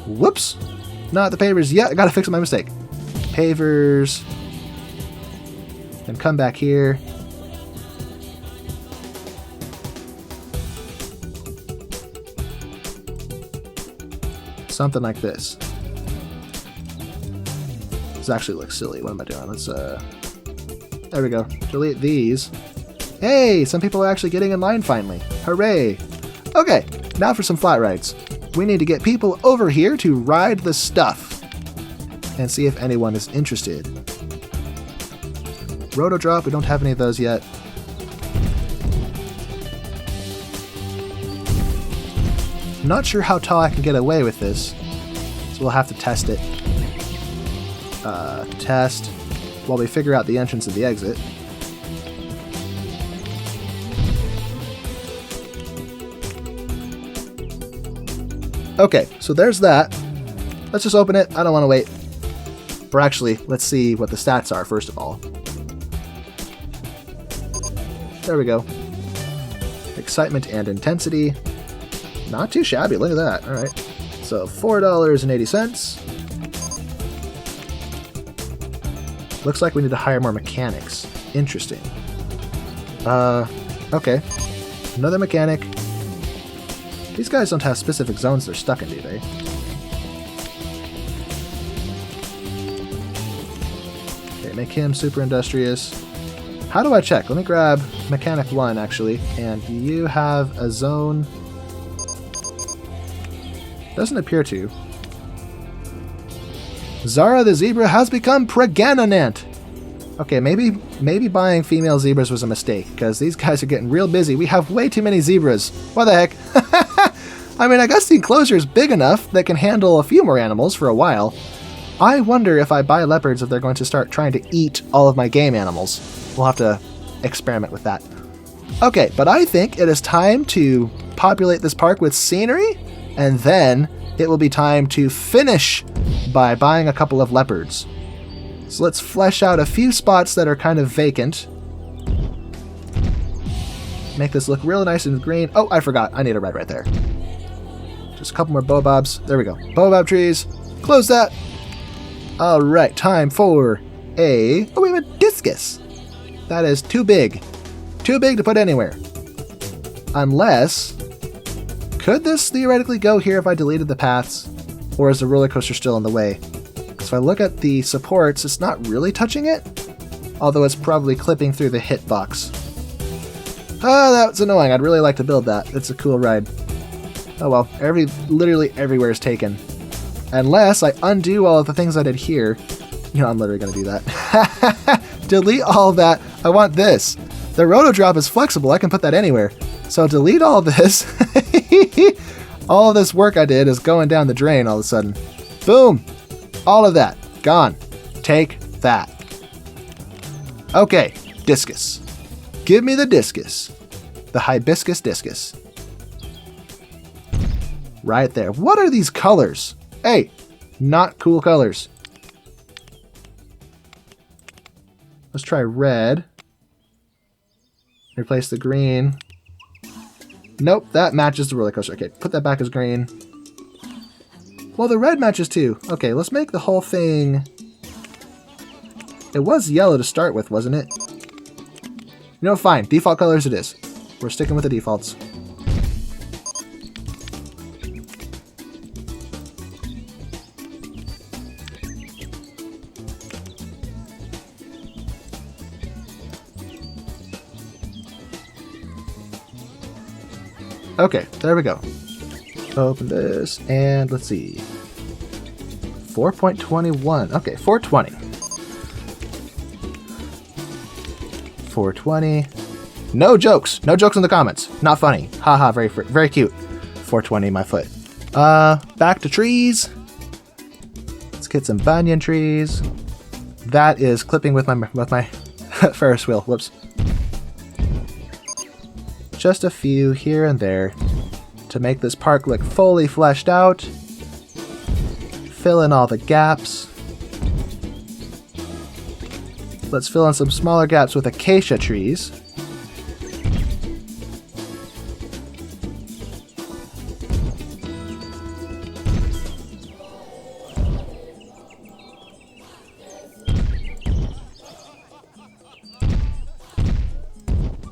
Whoops, not the pavers yet. I gotta fix my mistake. Pavers, and come back here. Something like this. This actually looks silly. What am I doing? Let's, there we go. Delete these. Hey, some people are actually getting in line finally. Hooray. Okay, now for some flat rides. We need to get people over here to ride the stuff and see if anyone is interested. Roto Drop, we don't have any of those yet. Not sure how tall I can get away with this, so we'll have to test it. Test while we figure out the entrance and the exit. Okay, so there's that. Let's just open it. I don't want to wait. Or actually, let's see what the stats are first of all. There we go. Excitement and intensity. Not too shabby, look at that. Alright. So $4.80. Looks like we need to hire more mechanics. Interesting. Okay. Another mechanic. These guys don't have specific zones they're stuck in, do they? Okay, make him super industrious. How do I check? Let me grab mechanic 1, actually. And you have a zone... Doesn't appear to. Zara the zebra has become pregnant. Okay, maybe buying female zebras was a mistake, because these guys are getting real busy. We have way too many zebras. What the heck? I mean, I guess the enclosure is big enough that can handle a few more animals for a while. I wonder if I buy leopards if they're going to start trying to eat all of my game animals. We'll have to experiment with that. Okay, but I think it is time to populate this park with scenery, and then it will be time to finish by buying a couple of leopards. So let's flesh out a few spots that are kind of vacant. Make this look real nice and green. Oh, I forgot. I need a red right there. Just a couple more baobabs. There we go. Baobab trees. Close that. All right, time for a... Oh, we have a discus. That is too big. Too big to put anywhere. Unless... Could this theoretically go here if I deleted the paths? Or is the roller coaster still in the way? Because if I look at the supports, it's not really touching it. although it's probably clipping through the hitbox. Ah, that's annoying. I'd really like to build that. It's a cool ride. Oh well, literally everywhere is taken. Unless I undo all of the things I did here. You know, I'm literally going to do that. Delete all of that. I want this. The roto drop is flexible. I can put that anywhere. So delete all of this. All of this work I did is going down the drain all of a sudden. Boom. All of that. Gone. Take that. Okay. Discus. Give me the discus. The hibiscus discus. Right there. What are these colors? Hey, not cool colors. Let's try red. Replace the green. Nope, that matches the roller coaster. Okay, put that back as green. Well, the red matches too. Okay, let's make the whole thing... It was yellow to start with, wasn't it? You know, fine. Default colors it is. We're sticking with the defaults. Okay, there we go. Open this, and let's see. 4.21. Okay, 420. 420. No jokes. No jokes in the comments. Not funny. Haha, very cute. 420, my foot. Back to trees. Let's get some banyan trees. That is clipping with my Ferris wheel. Whoops. Just a few here and there to make this park look fully fleshed out. Fill in all the gaps. Let's fill in some smaller gaps with acacia trees.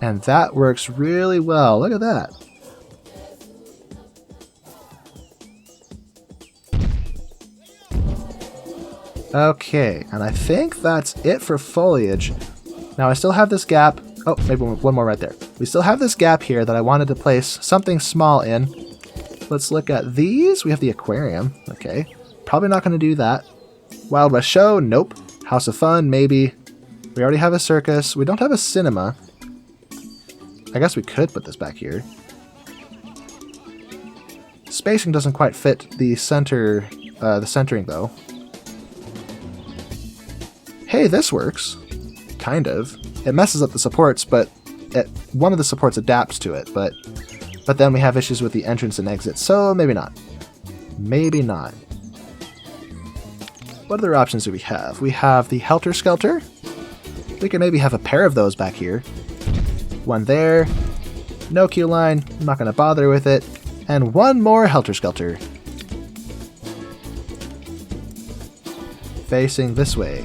And that works really well. Look at that. Okay, and I think that's it for foliage. Now I still have this gap. Oh, maybe one more right there. We still have this gap here that I wanted to place something small in. Let's look at these. We have the aquarium. Okay, probably not going to do that. Wild West Show? Nope. House of Fun? Maybe. We already have a circus. We don't have a cinema. I guess we could put this back here. Spacing doesn't quite fit the center, the centering though. Hey, this works. Kind of. It messes up the supports, but one of the supports adapts to it, but then we have issues with the entrance and exit, so maybe not. Maybe not. What other options do we have? We have the Helter Skelter. We can maybe have a pair of those back here. One there. No queue line. I'm not going to bother with it. And one more Helter Skelter. Facing this way.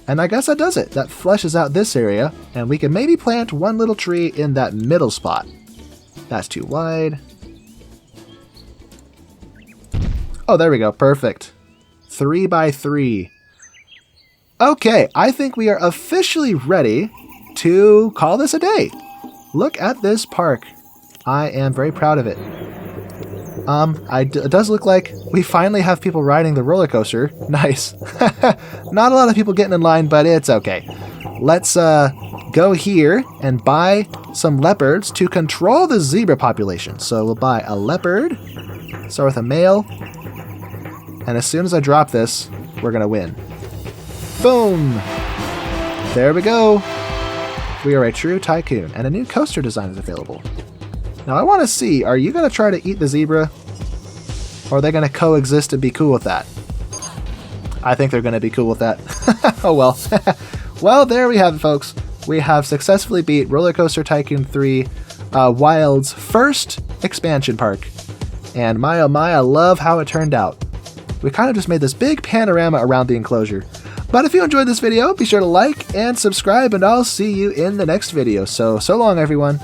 And I guess that does it. That fleshes out this area. And we can maybe plant one little tree in that middle spot. That's too wide. Oh, there we go. Perfect. 3 by 3. Okay, I think we are officially ready to call this a day. Look at this park. I am very proud of it. It does look like we finally have people riding the roller coaster. Nice. Not a lot of people getting in line, but it's okay. Let's go here and buy some leopards to control the zebra population. So we'll buy a leopard. Start with a male. And as soon as I drop this, we're going to win. Boom! There we go. We are a true tycoon, and a new coaster design is available. Now I want to see, are you going to try to eat the zebra? Or are they going to coexist and be cool with that? I think they're going to be cool with that. Oh well. Well, there we have it, folks. We have successfully beat RollerCoaster Tycoon 3, Wild's first expansion park. And my oh my, I love how it turned out. We kind of just made this big panorama around the enclosure. But if you enjoyed this video, be sure to like and subscribe, and I'll see you in the next video. So long, everyone.